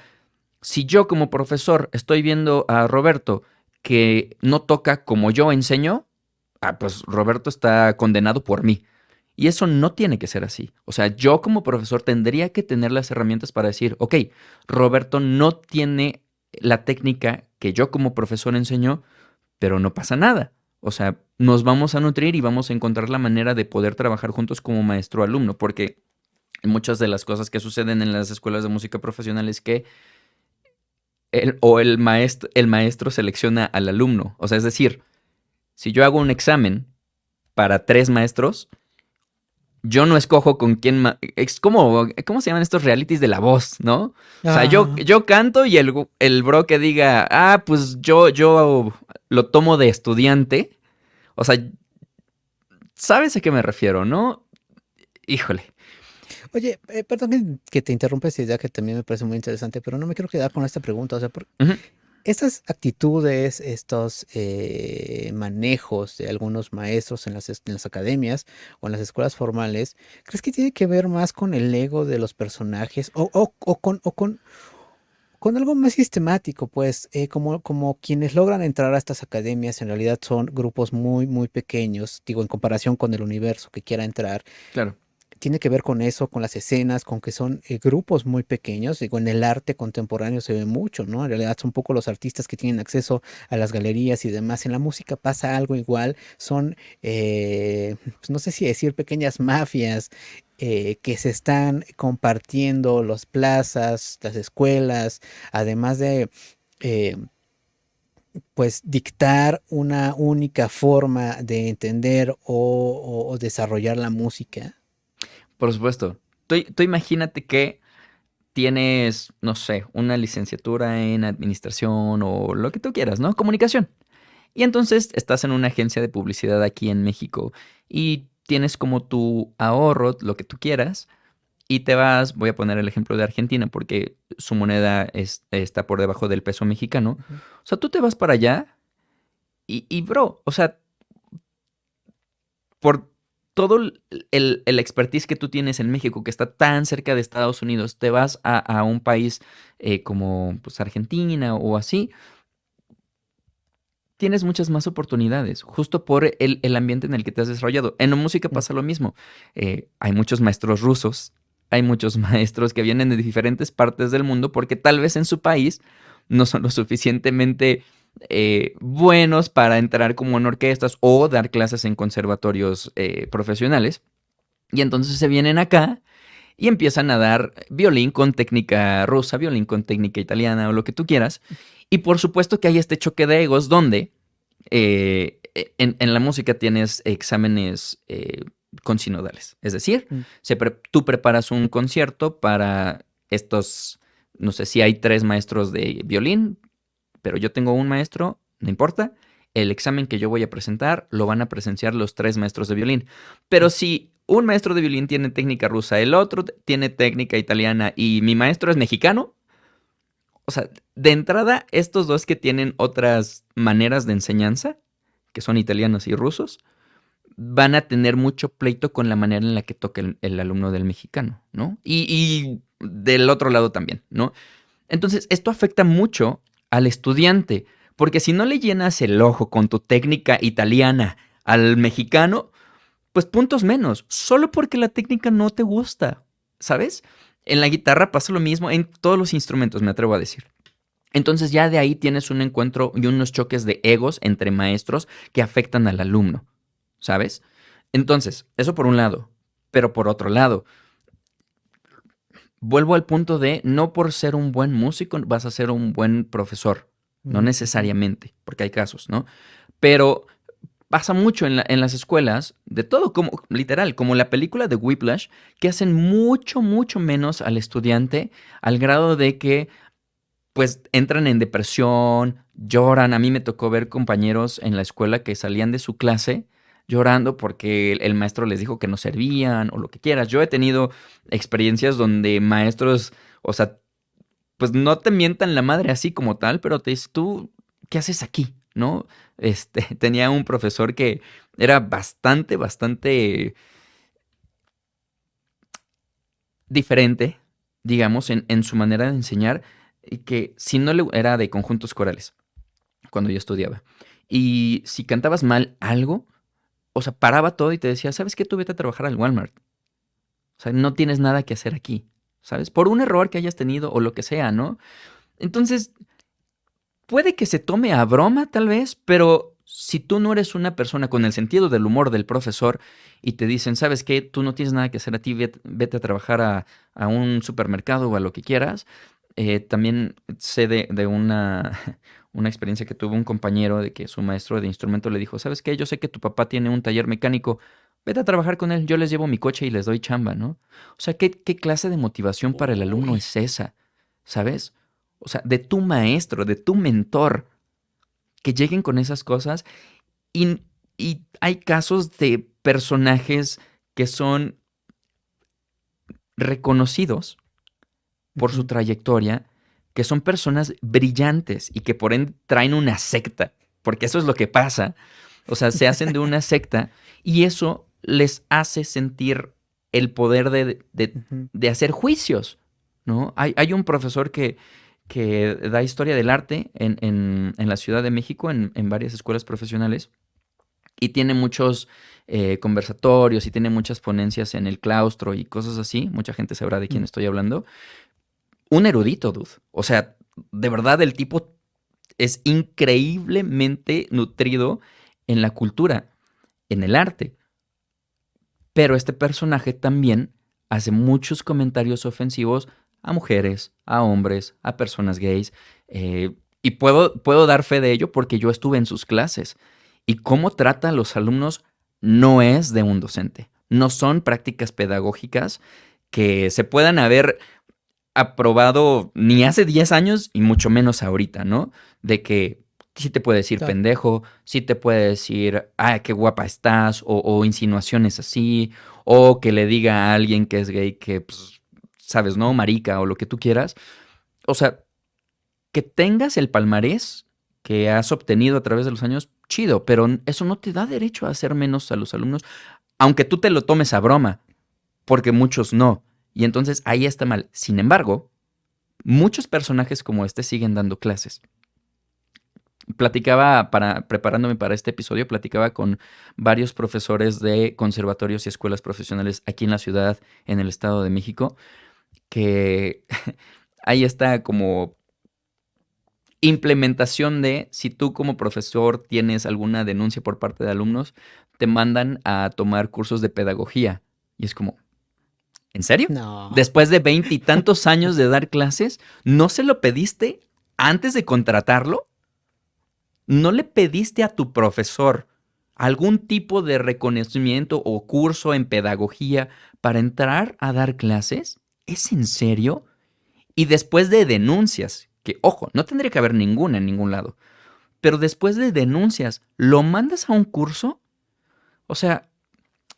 si yo como profesor estoy viendo a Roberto que no toca como yo enseño, pues Roberto está condenado por mí. Y eso no tiene que ser así. O sea, yo como profesor tendría que tener las herramientas para decir, ok, Roberto no tiene la técnica que yo como profesor enseñó, pero no pasa nada. O sea, nos vamos a nutrir y vamos a encontrar la manera de poder trabajar juntos como maestro-alumno, porque muchas de las cosas que suceden en las escuelas de música profesional es que el maestro selecciona al alumno. O sea, es decir, si yo hago un examen para 3 maestros, yo no escojo con quién es como, ¿cómo se llaman estos realities de La Voz, no? O sea, Ah, yo canto y el bro que diga, pues yo lo tomo de estudiante. O sea, ¿sabes a qué me refiero, no? Híjole. oye, perdón que te interrumpa esta idea que también me parece muy interesante, pero no me quiero quedar con esta pregunta. O sea, Ujú. estas actitudes, estos manejos de algunos maestros en en las academias o en las escuelas formales, ¿crees que tiene que ver más con el ego de los personajes con algo más sistemático? Pues como quienes logran entrar a estas academias en realidad son grupos muy, muy pequeños, digo, en comparación con el universo que quiera entrar. Claro. Tiene que ver con eso, con las escenas, con que son grupos muy pequeños. Digo, en el arte contemporáneo se ve mucho, ¿no? En realidad son poco los artistas que tienen acceso a las galerías y demás. En la música pasa algo igual. Son, pues no sé si decir pequeñas mafias que se están compartiendo las plazas, las escuelas, además de... eh, pues dictar una única forma de entender o desarrollar la música. Por supuesto. Tú imagínate que tienes, no sé, una licenciatura en administración o lo que tú quieras, ¿no? Comunicación. Y entonces estás en una agencia de publicidad aquí en México y tienes como tu ahorro, lo que tú quieras, y te vas, voy a poner el ejemplo de Argentina porque su moneda está por debajo del peso mexicano. Ujú. O sea, tú te vas para allá y bro, o sea, por todo el expertise que tú tienes en México, que está tan cerca de Estados Unidos, te vas a un país como pues, Argentina o así, tienes muchas más oportunidades, justo por el ambiente en el que te has desarrollado. En la música Mm. pasa lo mismo. Hay muchos maestros rusos, hay muchos maestros que vienen de diferentes partes del mundo porque tal vez en su país no son lo suficientemente buenos para entrar como en orquestas o dar clases en conservatorios profesionales. Y entonces se vienen acá y empiezan a dar violín con técnica rusa, violín con técnica italiana o lo que tú quieras. Y por supuesto que hay este choque de egos donde en la música tienes exámenes consinodales. Es decir, Mm. tú preparas un concierto para estos, no sé si hay 3 maestros de violín, pero yo tengo un maestro, no importa. El examen que yo voy a presentar lo van a presenciar los 3 maestros de violín. Pero si un maestro de violín tiene técnica rusa, el otro tiene técnica italiana y mi maestro es mexicano, o sea, de entrada, estos dos que tienen otras maneras de enseñanza, que son italianos y rusos, van a tener mucho pleito con la manera en la que toca el alumno del mexicano, ¿no? Y del otro lado también, ¿no? Entonces, esto afecta mucho al estudiante, porque si no le llenas el ojo con tu técnica italiana al mexicano, pues puntos menos, solo porque la técnica no te gusta, ¿sabes? En la guitarra pasa lo mismo, en todos los instrumentos, me atrevo a decir. Entonces ya de ahí tienes un encuentro y unos choques de egos entre maestros que afectan al alumno, ¿sabes? Entonces, eso por un lado. Pero por otro lado, vuelvo al punto de no por ser un buen músico vas a ser un buen profesor. No Mm, ujú. necesariamente, porque hay casos, ¿no? Pero pasa mucho en las escuelas, de todo, como literal, como la película de Whiplash, que hacen mucho, mucho menos al estudiante al grado de que pues entran en depresión, lloran. A mí me tocó ver compañeros en la escuela que salían de su clase llorando porque el maestro les dijo que no servían o lo que quieras. Yo he tenido experiencias donde maestros, o sea, pues no te mientan la madre así como tal, pero te dices, tú, ¿qué haces aquí? ¿No? Tenía un profesor que era bastante, bastante diferente, digamos, en su manera de enseñar, y que si no le era de conjuntos corales cuando yo estudiaba. Y si cantabas mal algo, O sea, paraba todo y te decía, ¿sabes qué? Tú vete a trabajar al Walmart. O sea, no tienes nada que hacer aquí, ¿sabes? Por un error que hayas tenido o lo que sea, ¿no? Entonces, puede que se tome a broma tal vez, pero si tú no eres una persona con el sentido del humor del profesor y te dicen, ¿sabes qué? Tú no tienes nada que hacer a ti, vete a trabajar a un supermercado o a lo que quieras. También sé de una, una experiencia que tuvo un compañero de que su maestro de instrumento le dijo, ¿sabes qué? Yo sé que tu papá tiene un taller mecánico, vete a trabajar con él, yo les llevo mi coche y les doy chamba, ¿no? O sea, ¿qué clase de motivación para el alumno Uy. es esa? ¿Sabes? O sea, de tu maestro, de tu mentor, que lleguen con esas cosas. Y, y hay casos de personajes que son reconocidos por su Ujú. trayectoria, que son personas brillantes y que por ende traen una secta, porque eso es lo que pasa. O sea, se hacen de una secta y eso les hace sentir el poder Ujú. de hacer juicios, ¿no? Hay un profesor que da historia del arte en la Ciudad de México, en varias escuelas profesionales, y tiene muchos conversatorios y tiene muchas ponencias en el claustro y cosas así. Mucha gente sabrá de quién Mm. estoy hablando. Un erudito, dude. O sea, de verdad el tipo es increíblemente nutrido en la cultura, en el arte. Pero este personaje también hace muchos comentarios ofensivos a mujeres, a hombres, a personas gays. Y puedo dar fe de ello porque yo estuve en sus clases. Y cómo trata a los alumnos no es de un docente. No son prácticas pedagógicas que se puedan haber aprobado ni hace 10 años y mucho menos ahorita, ¿no? De que sí te puede decir Claro. pendejo, sí te puede decir, ay, qué guapa estás, o insinuaciones así, o que le diga a alguien que es gay que, pues, sabes, ¿no? Marica o lo que tú quieras. O sea, que tengas el palmarés que has obtenido a través de los años, chido, pero eso no te da derecho a hacer menos a los alumnos, aunque tú te lo tomes a broma, porque muchos no. Y entonces ahí está mal. Sin embargo, muchos personajes como este siguen dando clases. Preparándome para este episodio, platicaba con varios profesores de conservatorios y escuelas profesionales aquí en la ciudad, en el Estado de México, que ahí está como implementación de si tú como profesor tienes alguna denuncia por parte de alumnos, te mandan a tomar cursos de pedagogía. Y es como, ¿en serio? No. Después de 20 y tantos años de dar clases, ¿no se lo pediste antes de contratarlo? ¿No le pediste a tu profesor algún tipo de reconocimiento o curso en pedagogía para entrar a dar clases? ¿Es en serio? Y después de denuncias, que ojo, no tendría que haber ninguna en ningún lado, pero después de denuncias, ¿lo mandas a un curso? O sea,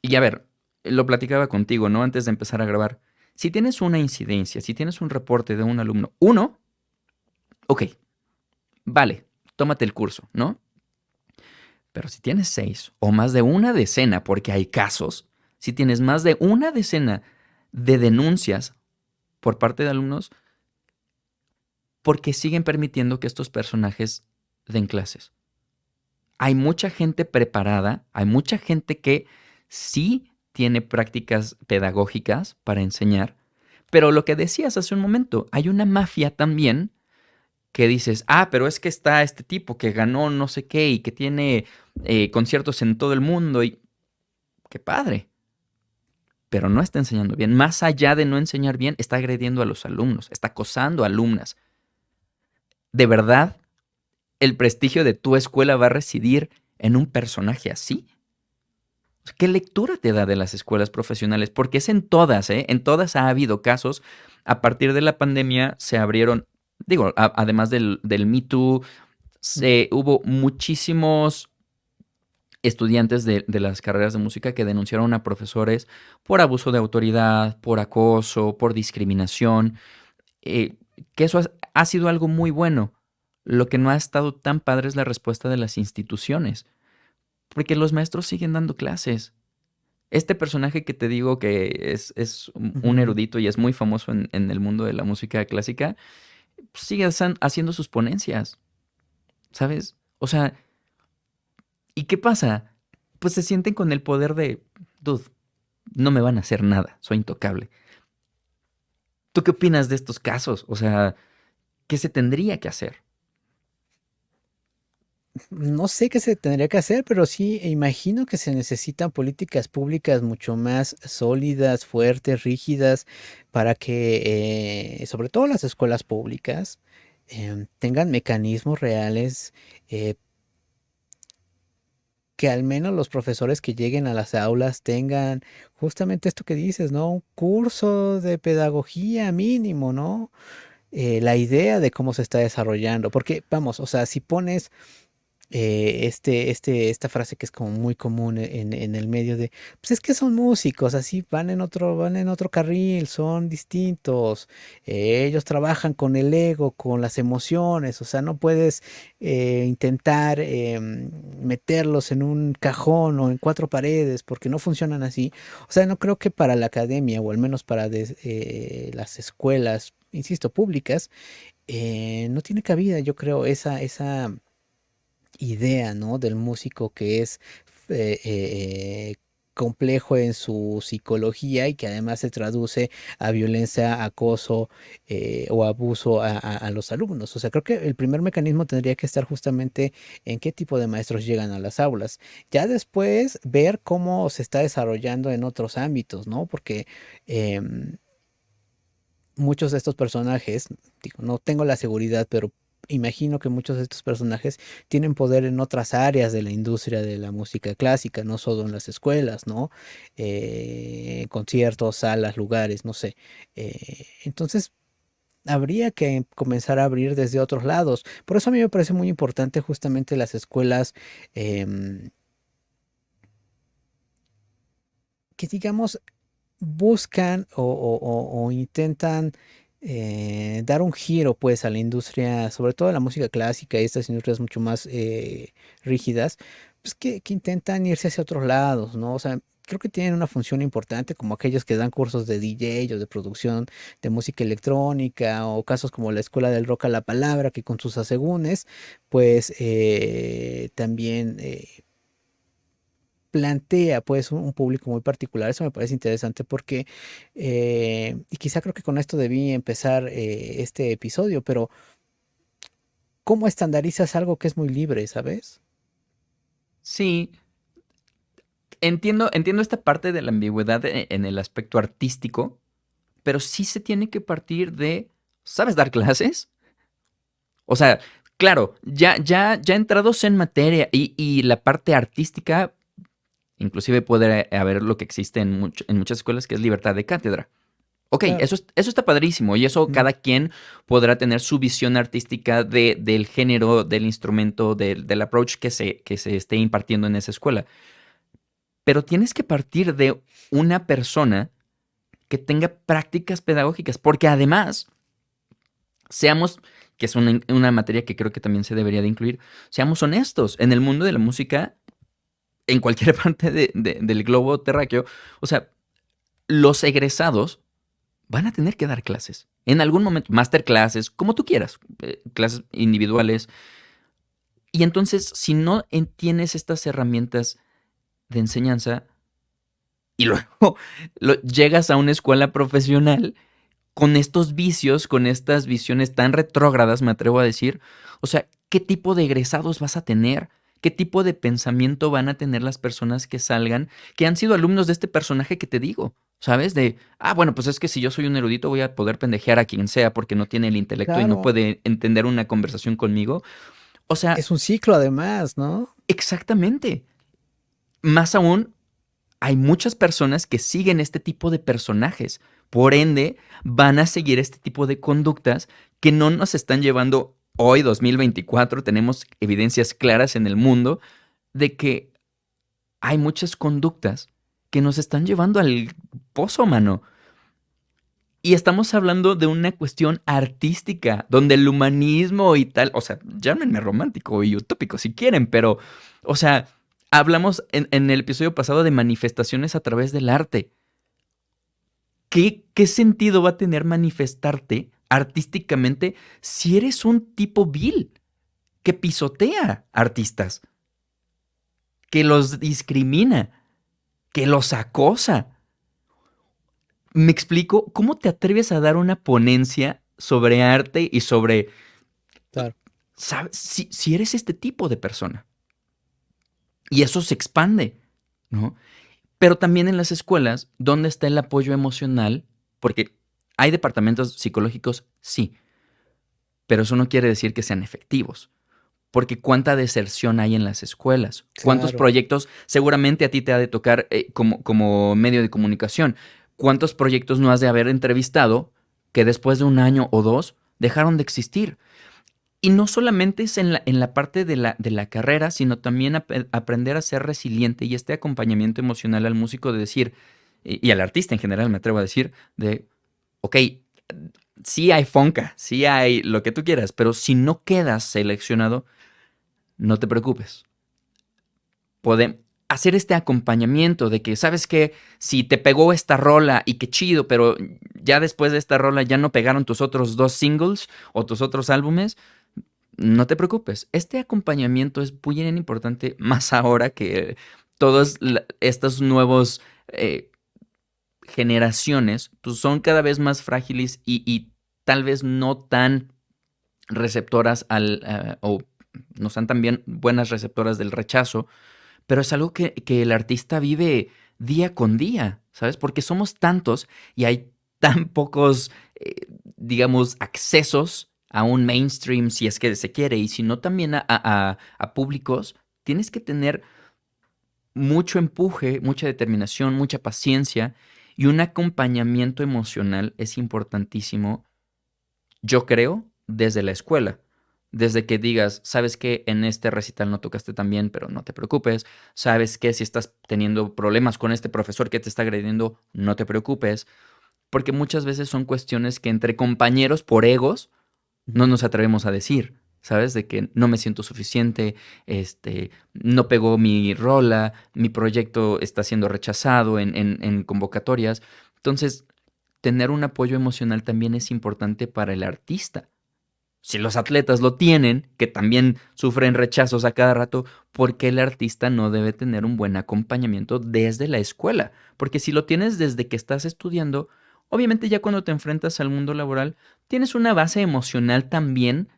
y a ver, lo platicaba contigo, ¿no? Antes de empezar a grabar. Si tienes una incidencia, si tienes un reporte de un alumno, uno, ok, vale, tómate el curso, ¿no? Pero si tienes 6 o más de una decena, porque hay casos, si tienes más de una decena de denuncias por parte de alumnos, porque siguen permitiendo que estos personajes den clases. Hay mucha gente preparada, hay mucha gente que sí tiene prácticas pedagógicas para enseñar, pero lo que decías hace un momento, hay una mafia también que dices, ah, pero es que está este tipo que ganó no sé qué y que tiene conciertos en todo el mundo y qué padre, pero no está enseñando bien. Más allá de no enseñar bien, está agrediendo a los alumnos, está acosando a alumnas. ¿De verdad el prestigio de tu escuela va a residir en un personaje así? ¿Qué lectura te da de las escuelas profesionales? Porque es en todas, ¿eh? En todas ha habido casos. A partir de la pandemia se abrieron, digo, además del Me Too, hubo muchísimos estudiantes de las carreras de música que denunciaron a profesores por abuso de autoridad, por acoso, por discriminación, eh, que eso ha sido algo muy bueno. Lo que no ha estado tan padre es la respuesta de las instituciones, porque los maestros siguen dando clases. Este personaje que te digo que es un Ujú. erudito y es muy famoso en el mundo de la música clásica, pues sigue haciendo sus ponencias, ¿sabes? O sea, ¿y qué pasa? pues se sienten con el poder de, dude, no me van a hacer nada, soy intocable. ¿Tú qué opinas de estos casos? O sea, ¿qué se tendría que hacer? No sé qué se tendría que hacer, pero sí imagino que se necesitan políticas públicas mucho más sólidas, fuertes, rígidas, para que, sobre todo las escuelas públicas, tengan mecanismos reales, eh, que al menos los profesores que lleguen a las aulas tengan justamente esto que dices, ¿no? Un curso de pedagogía mínimo, ¿no? La idea de cómo se está desarrollando, porque vamos, o sea, si pones esta frase que es como muy común en el medio de, pues es que son músicos, así van en otro carril, son distintos, ellos trabajan con el ego, con las emociones, o sea, no puedes intentar meterlos en un cajón o en cuatro paredes porque no funcionan así. O sea, no creo que para la academia o al menos para las escuelas, insisto, públicas, no tiene cabida, yo creo, esa idea, ¿no? Del músico que es eh, eh, complejo en su psicología y que además se traduce a violencia, acoso o abuso a los alumnos. O sea, creo que el primer mecanismo tendría que estar justamente en qué tipo de maestros llegan a las aulas. Ya después ver cómo se está desarrollando en otros ámbitos, ¿no? Porque muchos de estos personajes, digo, no tengo la seguridad, pero imagino que muchos de estos personajes tienen poder en otras áreas de la industria de la música clásica, no solo en las escuelas, ¿no? Conciertos, salas, lugares, no sé. Entonces, habría que comenzar a abrir desde otros lados. Por eso a mí me parece muy importante justamente las escuelas em, que digamos buscan o intentan dar un giro pues a la industria, sobre todo a la música clásica y estas industrias mucho más rígidas, pues que intentan irse hacia otros lados, ¿no? O sea, creo que tienen una función importante como aquellos que dan cursos de DJ o de producción de música electrónica o casos como la Escuela del Rock a la Palabra que con sus asegúnes pues también plantea pues un público muy particular. Eso me parece interesante porque, y quizá creo que con esto debí empezar este episodio, pero ¿cómo estandarizas algo que es muy libre, sabes? Sí, entiendo esta parte de la ambigüedad en el aspecto artístico, pero sí se tiene que partir de, ¿sabes dar clases? O sea, claro, ya entrados en materia y la parte artística, inclusive puede haber lo que existe en muchas escuelas, que es libertad de cátedra. Ok, Claro. eso está padrísimo y eso Mm. cada quien podrá tener su visión artística del género, del instrumento, del approach que se esté impartiendo en esa escuela. Pero tienes que partir de una persona que tenga prácticas pedagógicas, porque además, seamos, que es una materia que creo que también se debería de incluir, seamos honestos, en el mundo de la música, en cualquier parte del globo terráqueo, o sea, los egresados van a tener que dar clases. En algún momento, masterclasses, como tú quieras, clases individuales. Y entonces, si no tienes estas herramientas de enseñanza y luego llegas a una escuela profesional con estos vicios, con estas visiones tan retrógradas, me atrevo a decir, o sea, ¿qué tipo de egresados vas a tener? ¿Qué tipo de pensamiento van a tener las personas que salgan, que han sido alumnos de este personaje que te digo? ¿Sabes? De, bueno, pues es que si yo soy un erudito voy a poder pendejear a quien sea porque no tiene el intelecto y no Claro, puede entender una conversación conmigo. O sea, es un ciclo además, ¿no? exactamente. Más aún, hay muchas personas que siguen este tipo de personajes. Por ende, van a seguir este tipo de conductas que no nos están llevando hoy, 2024. Tenemos evidencias claras en el mundo de que hay muchas conductas que nos están llevando al pozo, mano. Y estamos hablando de una cuestión artística, donde el humanismo y tal, o sea, llámenme romántico y utópico si quieren, pero, o sea, hablamos en el episodio pasado de manifestaciones a través del arte. ¿Qué sentido va a tener manifestarte artísticamente si eres un tipo vil que pisotea artistas? que los discrimina, que los acosa. ¿Me explico? ¿Cómo te atreves a dar una ponencia sobre arte y sobre, Claro. ¿sabes? Si eres este tipo de persona. Y eso se expande, ¿no? Pero también en las escuelas, ¿dónde está el apoyo emocional? Porque hay departamentos psicológicos, sí, pero eso no quiere decir que sean efectivos. Porque cuánta deserción hay en las escuelas, cuántos Claro. proyectos seguramente a ti te ha de tocar como medio de comunicación, cuántos proyectos no has de haber entrevistado que después de un año o dos dejaron de existir. Y no solamente es en la parte de la carrera, sino también aprender a ser resiliente y este acompañamiento emocional al músico de decir, y al artista en general me atrevo a decir, de, ok, sí hay fonca, sí hay lo que tú quieras, pero si no quedas seleccionado, no te preocupes. Podemos hacer este acompañamiento de que, ¿sabes qué? Si te pegó esta rola y qué chido, pero ya después de esta rola ya no pegaron tus otros 2 singles o tus otros álbumes, no te preocupes. Este acompañamiento es muy bien importante más ahora que todos estos nuevos generaciones pues son cada vez más frágiles y tal vez no tan receptoras o no sean tan bien buenas receptoras del rechazo, pero es algo que el artista vive día con día, ¿sabes? Porque somos tantos y hay tan pocos, digamos, accesos a un mainstream si es que se quiere, y si no también a públicos, tienes que tener mucho empuje, mucha determinación, mucha paciencia y un acompañamiento emocional es importantísimo, yo creo, desde la escuela. Desde que digas, sabes que en este recital no tocaste tan bien, pero no te preocupes. Sabes que si estás teniendo problemas con este profesor que te está agrediendo, no te preocupes. Porque muchas veces son cuestiones que entre compañeros por egos no nos atrevemos a decir, ¿sabes? De que no me siento suficiente, no pegó mi rola, mi proyecto está siendo rechazado en convocatorias. Entonces, tener un apoyo emocional también es importante para el artista. Si los atletas lo tienen, que también sufren rechazos a cada rato, ¿por qué el artista no debe tener un buen acompañamiento desde la escuela? Porque si lo tienes desde que estás estudiando, obviamente ya cuando te enfrentas al mundo laboral, tienes una base emocional también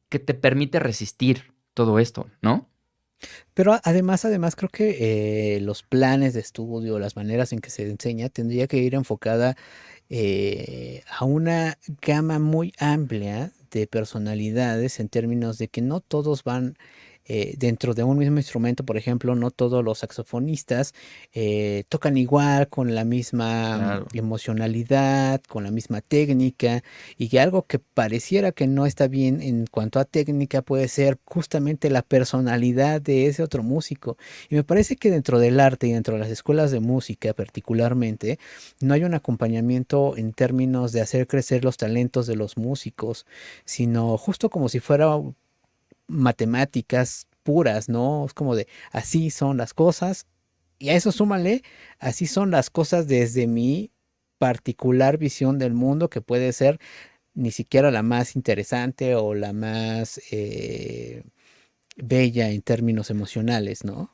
que te permite resistir todo esto, ¿no? Pero además creo que los planes de estudio, las maneras en que se enseña, tendría que ir enfocada a una gama muy amplia de personalidades en términos de que no todos van dentro de un mismo instrumento, por ejemplo, no todos los saxofonistas tocan igual, con la misma Claro. emocionalidad, con la misma técnica, y que algo que pareciera que no está bien en cuanto a técnica puede ser justamente la personalidad de ese otro músico. Y me parece que dentro del arte y dentro de las escuelas de música particularmente, no hay un acompañamiento en términos de hacer crecer los talentos de los músicos, sino justo como si fuera matemáticas puras, ¿no? Es como de así son las cosas, y a eso súmale, así son las cosas desde mi particular visión del mundo, que puede ser ni siquiera la más interesante o la más bella en términos emocionales, ¿no?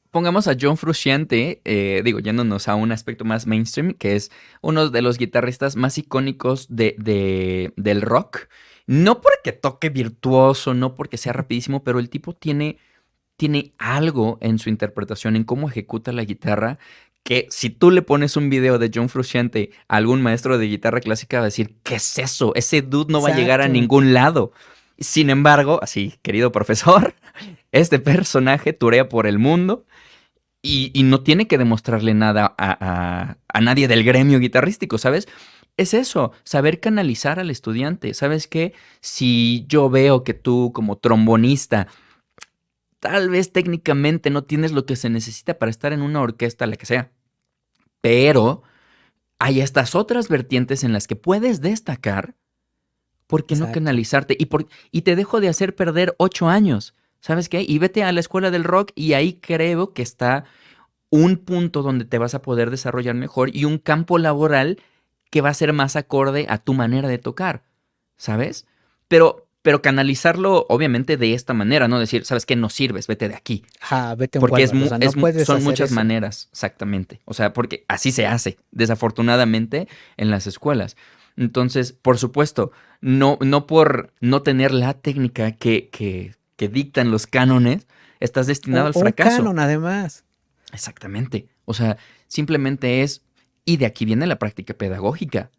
Pongamos a John Frusciante, digo, yéndonos a un aspecto más mainstream, que es uno de los guitarristas más icónicos del rock. No porque toque virtuoso, no porque sea rapidísimo, pero el tipo tiene algo en su interpretación, en cómo ejecuta la guitarra, que si tú le pones un video de John Frusciante a algún maestro de guitarra clásica, va a decir, ¿qué es eso? Ese dude no va a llegar a Exacto. ningún lado. Sin embargo, así, querido profesor, este personaje turea por el mundo y no tiene que demostrarle nada a nadie del gremio guitarrístico, ¿sabes? Es eso, saber canalizar al estudiante. ¿Sabes qué? Si yo veo que tú como trombonista tal vez técnicamente no tienes lo que se necesita para estar en una orquesta, la que sea, pero hay estas otras vertientes en las que puedes destacar. ¿Por qué no Exacto. canalizarte? Y te dejo de hacer perder 8 años. ¿Sabes qué? Y vete a la escuela del rock y ahí creo que está un punto donde te vas a poder desarrollar mejor y un campo laboral que va a ser más acorde a tu manera de tocar, ¿sabes? Pero pero canalizarlo obviamente de esta manera, no decir, ¿sabes qué? No sirves, vete de aquí. Ajá, vete a un Porque Walmart, o sea, no puedes son hacer muchas eso. maneras, exactamente. O sea, porque así se hace, desafortunadamente, en las escuelas. Entonces, por supuesto, no por no tener la técnica que dictan los cánones, estás destinado al O un fracaso. canon, además. Exactamente. O sea, simplemente es, y de aquí viene la práctica pedagógica.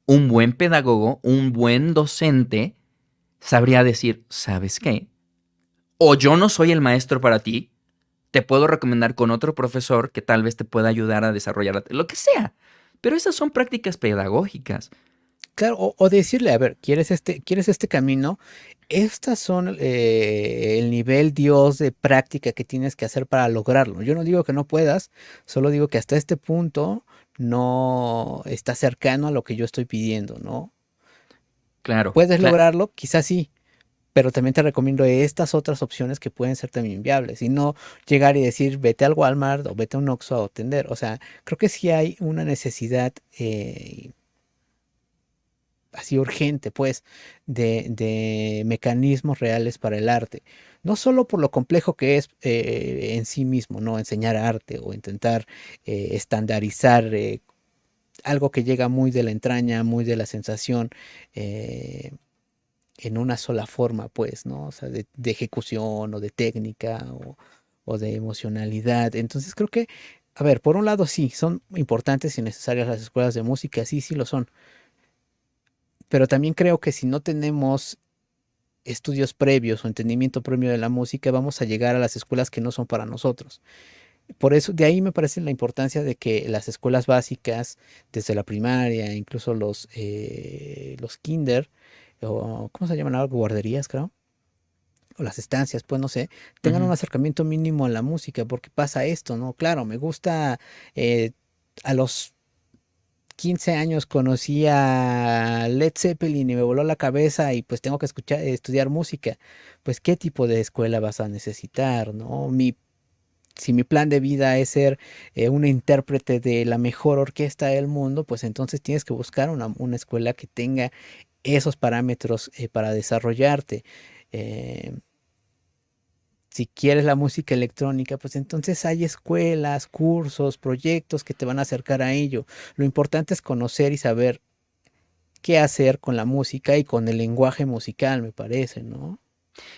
Un buen pedagogo, un buen docente, sabría decir, ¿sabes qué? O yo no soy el maestro para ti, te puedo recomendar con otro profesor que tal vez te pueda ayudar a desarrollar lo que sea. Pero esas son prácticas pedagógicas. Claro, o decirle, a ver, quieres este camino? Estas son el nivel Dios de práctica que tienes que hacer para lograrlo. Yo no digo que no puedas, solo digo que hasta este punto no está cercano a lo que yo estoy pidiendo, ¿no? Claro, ¿Puedes lograrlo? Quizás sí, pero también te recomiendo estas otras opciones que pueden ser también viables y no llegar y decir vete al Walmart o vete a un Oxxo a obtener. O sea, creo que sí hay una necesidad así urgente, pues, de mecanismos reales para el arte. No solo por lo complejo que es en sí mismo, ¿no? Enseñar arte o intentar estandarizar algo que llega muy de la entraña, muy de la sensación. eh, en una sola forma, pues, ¿no? O sea, de ejecución o de técnica o de emocionalidad. Entonces creo que, a ver, por un lado sí, son importantes y necesarias las escuelas de música, sí, sí lo son, pero también creo que si no tenemos estudios previos o entendimiento previo de la música, vamos a llegar a las escuelas que no son para nosotros. Por eso, de ahí me parece la importancia de que las escuelas básicas, desde la primaria, incluso los kinder, o ¿cómo se llaman ahora? Guarderías, creo, o las estancias, pues no sé, tengan un claro. acercamiento mínimo a la música, porque pasa esto, ¿no? Claro, me gusta, a los 15 años conocí a Led Zeppelin y me voló la cabeza y pues tengo que estudiar música. Pues, ¿qué tipo de escuela vas a necesitar, no? Si mi plan de vida es ser una intérprete de la mejor orquesta del mundo, pues entonces tienes que buscar una escuela que tenga esos parámetros para desarrollarte. Eh, si quieres la música electrónica, pues entonces hay escuelas, cursos, proyectos que te van a acercar a ello. Lo importante es conocer y saber qué hacer con la música y con el lenguaje musical, me parece, ¿no?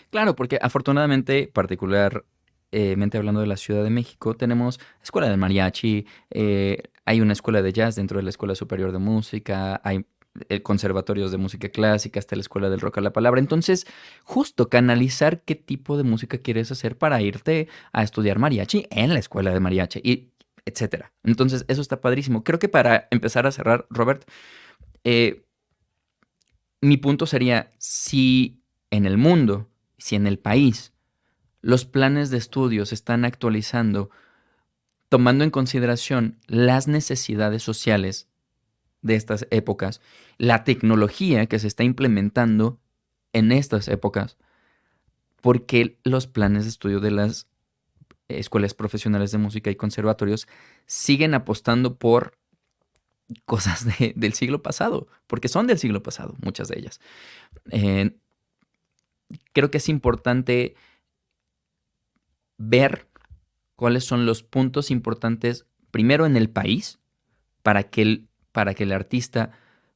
Claro, porque afortunadamente, particularmente hablando de la Ciudad de México, tenemos escuela de mariachi, hay una escuela de jazz dentro de la Escuela Superior de Música, hay conservatorios de música clásica, hasta la Escuela del Rock a la Palabra. Entonces, justo canalizar qué tipo de música quieres hacer para irte a estudiar mariachi en la escuela de mariachi, y etcétera. Entonces, eso está padrísimo. Creo que para empezar a cerrar, Robert, eh, mi punto sería, si en el mundo, si en el país, los planes de estudio se están actualizando, tomando en consideración las necesidades sociales de estas épocas, la tecnología que se está implementando en estas épocas, porque los planes de estudio de las escuelas profesionales de música y conservatorios siguen apostando por cosas del siglo pasado, porque son del siglo pasado, muchas de ellas. Eh, Creo que es importante ver cuáles son los puntos importantes primero en el país para que el artista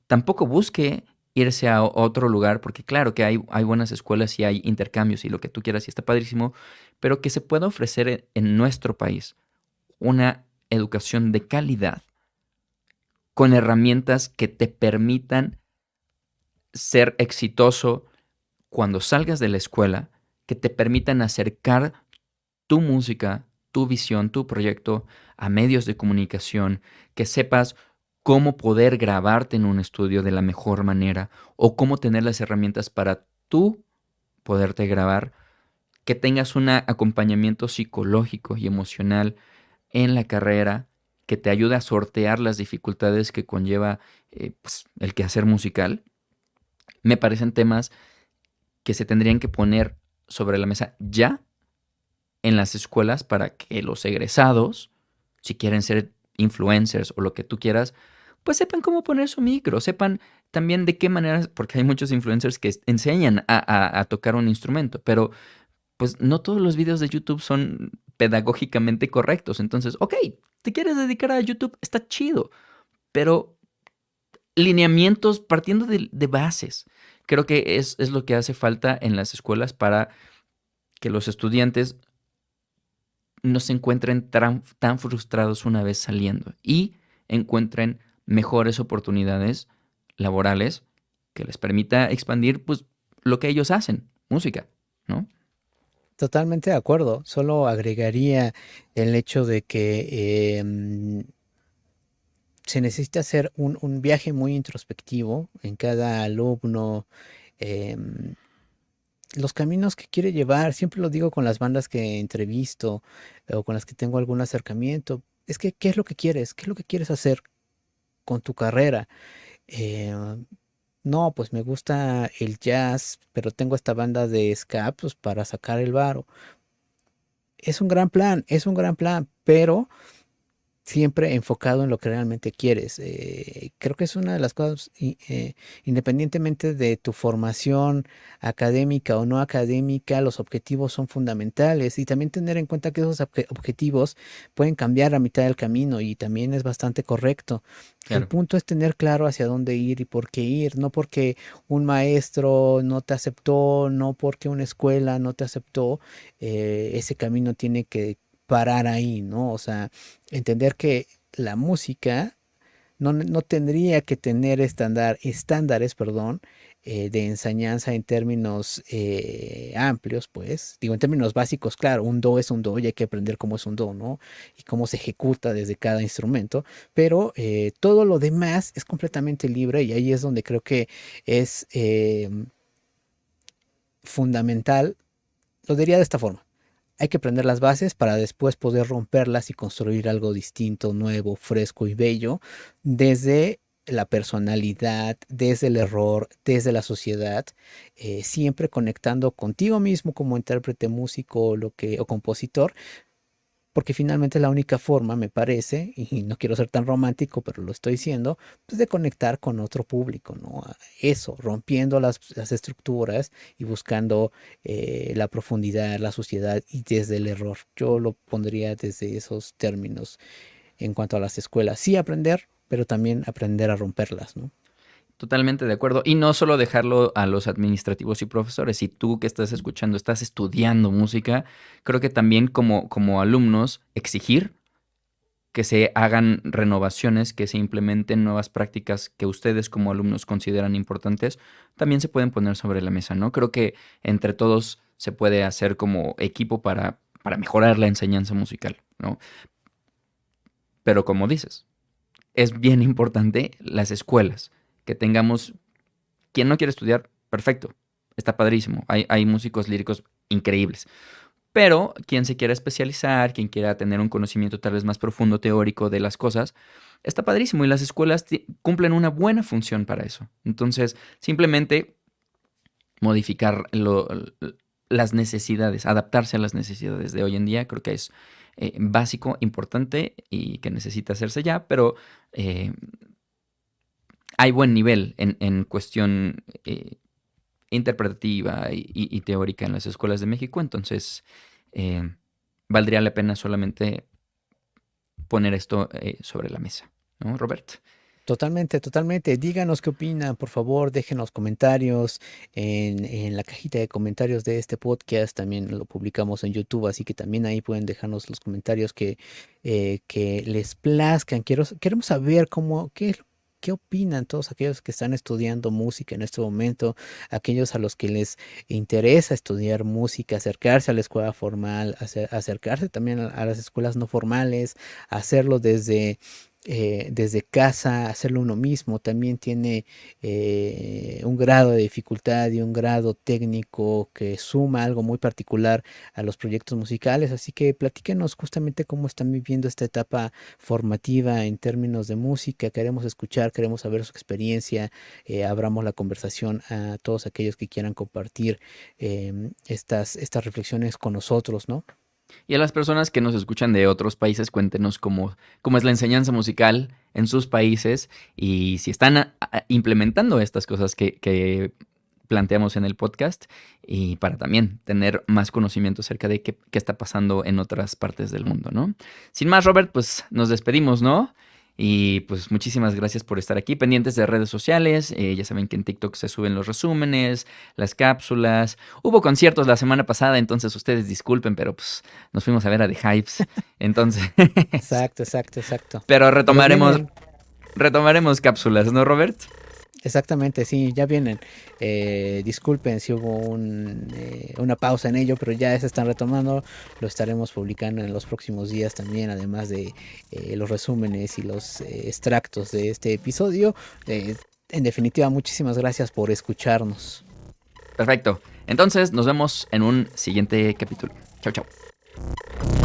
tampoco busque irse a otro lugar, porque claro que hay buenas escuelas y hay intercambios y lo que tú quieras y está padrísimo, pero que se pueda ofrecer en nuestro país una educación de calidad con herramientas que te permitan ser exitoso cuando salgas de la escuela, que te permitan acercar tu música, tu visión, tu proyecto a medios de comunicación, que sepas cómo poder grabarte en un estudio de la mejor manera o cómo tener las herramientas para tú poderte grabar, que tengas un acompañamiento psicológico y emocional en la carrera que te ayude a sortear las dificultades que conlleva pues, el quehacer musical. Me parecen temas que se tendrían que poner sobre la mesa ya en las escuelas para que los egresados, si quieren ser influencers o lo que tú quieras, pues sepan cómo poner su micro, sepan también de qué manera, porque hay muchos influencers que enseñan a tocar un instrumento, pero pues no todos los videos de YouTube son pedagógicamente correctos. Entonces, ok, te quieres dedicar a YouTube, está chido, pero lineamientos partiendo de bases. Creo que es lo que hace falta en las escuelas para que los estudiantes no se encuentren tan frustrados una vez saliendo y encuentren mejores oportunidades laborales que les permita expandir pues lo que ellos hacen, música, ¿no? Totalmente de acuerdo. Solo agregaría el hecho de que se necesita hacer un viaje muy introspectivo en cada alumno, em, los caminos que quiere llevar. Siempre lo digo con las bandas que entrevisto o con las que tengo algún acercamiento. Es que, ¿qué es lo que quieres? ¿Qué es lo que quieres hacer con tu carrera? Eh, no, pues me gusta el jazz, pero tengo esta banda de ska, pues para sacar el varo. Es un gran plan, pero siempre enfocado en lo que realmente quieres. Creo que es una de las cosas, independientemente de tu formación académica o no académica, los objetivos son fundamentales y también tener en cuenta que esos objetivos pueden cambiar a mitad del camino y también es bastante correcto. El Claro. punto es tener claro hacia dónde ir y por qué ir, no porque un maestro no te aceptó, no porque una escuela no te aceptó, ese camino tiene que parar ahí, ¿no? O sea, entender que la música no tendría que tener estándares, perdón, de enseñanza en términos amplios, pues. Digo, en términos básicos, claro, un do es un do y hay que aprender cómo es un do, ¿no? Y cómo se ejecuta desde cada instrumento, pero todo lo demás es completamente libre y ahí es donde creo que es fundamental, lo diría de esta forma. Hay que aprender las bases para después poder romperlas y construir algo distinto, nuevo, fresco y bello desde la personalidad, desde el error, desde la sociedad, siempre conectando contigo mismo como intérprete, músico o compositor, porque finalmente es la única forma, me parece, y no quiero ser tan romántico, pero lo estoy diciendo, pues de conectar con otro público, ¿no? Eso, rompiendo las estructuras y buscando la profundidad, la suciedad y desde el error. Yo lo pondría desde esos términos en cuanto a las escuelas. Sí aprender, pero también aprender a romperlas, ¿no? Totalmente de acuerdo. Y no solo dejarlo a los administrativos y profesores. Si tú que estás escuchando estás estudiando música, creo que también como alumnos exigir que se hagan renovaciones, que se implementen nuevas prácticas que ustedes como alumnos consideran importantes, también se pueden poner sobre la mesa, ¿no? Creo que entre todos se puede hacer como equipo para mejorar la enseñanza musical, ¿no? Pero como dices, es bien importante las escuelas, que tengamos, quien no quiere estudiar, perfecto, está padrísimo, hay músicos líricos increíbles, pero quien se quiera especializar, quien quiera tener un conocimiento tal vez más profundo, teórico de las cosas, está padrísimo y las escuelas cumplen una buena función para eso. Entonces, simplemente modificar las necesidades, adaptarse a las necesidades de hoy en día, creo que es básico, importante y que necesita hacerse ya, pero eh, hay buen nivel en cuestión interpretativa y teórica en las escuelas de México, entonces eh, valdría la pena solamente poner esto sobre la mesa, ¿no, Robert? Totalmente, totalmente. Díganos qué opinan, por favor, déjenos comentarios en la cajita de comentarios de este podcast. También lo publicamos en YouTube, así que también ahí pueden dejarnos los comentarios que les plazcan. Queremos saber qué opinan todos aquellos que están estudiando música en este momento, aquellos a los que les interesa estudiar música, acercarse a la escuela formal, acercarse también a las escuelas no formales, hacerlo desde casa, hacerlo uno mismo, también tiene un grado de dificultad y un grado técnico que suma algo muy particular a los proyectos musicales. Así que platíquenos justamente cómo están viviendo esta etapa formativa en términos de música. Queremos escuchar, queremos saber su experiencia. Abramos la conversación a todos aquellos que quieran compartir estas reflexiones con nosotros, ¿no? Y a las personas que nos escuchan de otros países, cuéntenos cómo es la enseñanza musical en sus países y si están implementando estas cosas que planteamos en el podcast y para también tener más conocimiento acerca de qué está pasando en otras partes del mundo, ¿no? Sin más, Robert, pues nos despedimos, ¿no? Y pues muchísimas gracias por estar aquí, pendientes de redes sociales. Ya saben que en TikTok se suben los resúmenes, las cápsulas. Hubo conciertos la semana pasada, entonces ustedes disculpen, pero pues nos fuimos a ver a The Hypes. Entonces, Exacto, exacto, exacto. pero Pero retomaremos, vienen, retomaremos cápsulas, ¿no, Robert? exactamente, sí, ya vienen. Disculpen si hubo una pausa en ello, pero ya se están retomando. Lo estaremos publicando en los próximos días también, además de los resúmenes y los extractos de este episodio. En definitiva, muchísimas gracias por escucharnos. Perfecto. Entonces nos vemos en un siguiente capítulo. Chao, chao.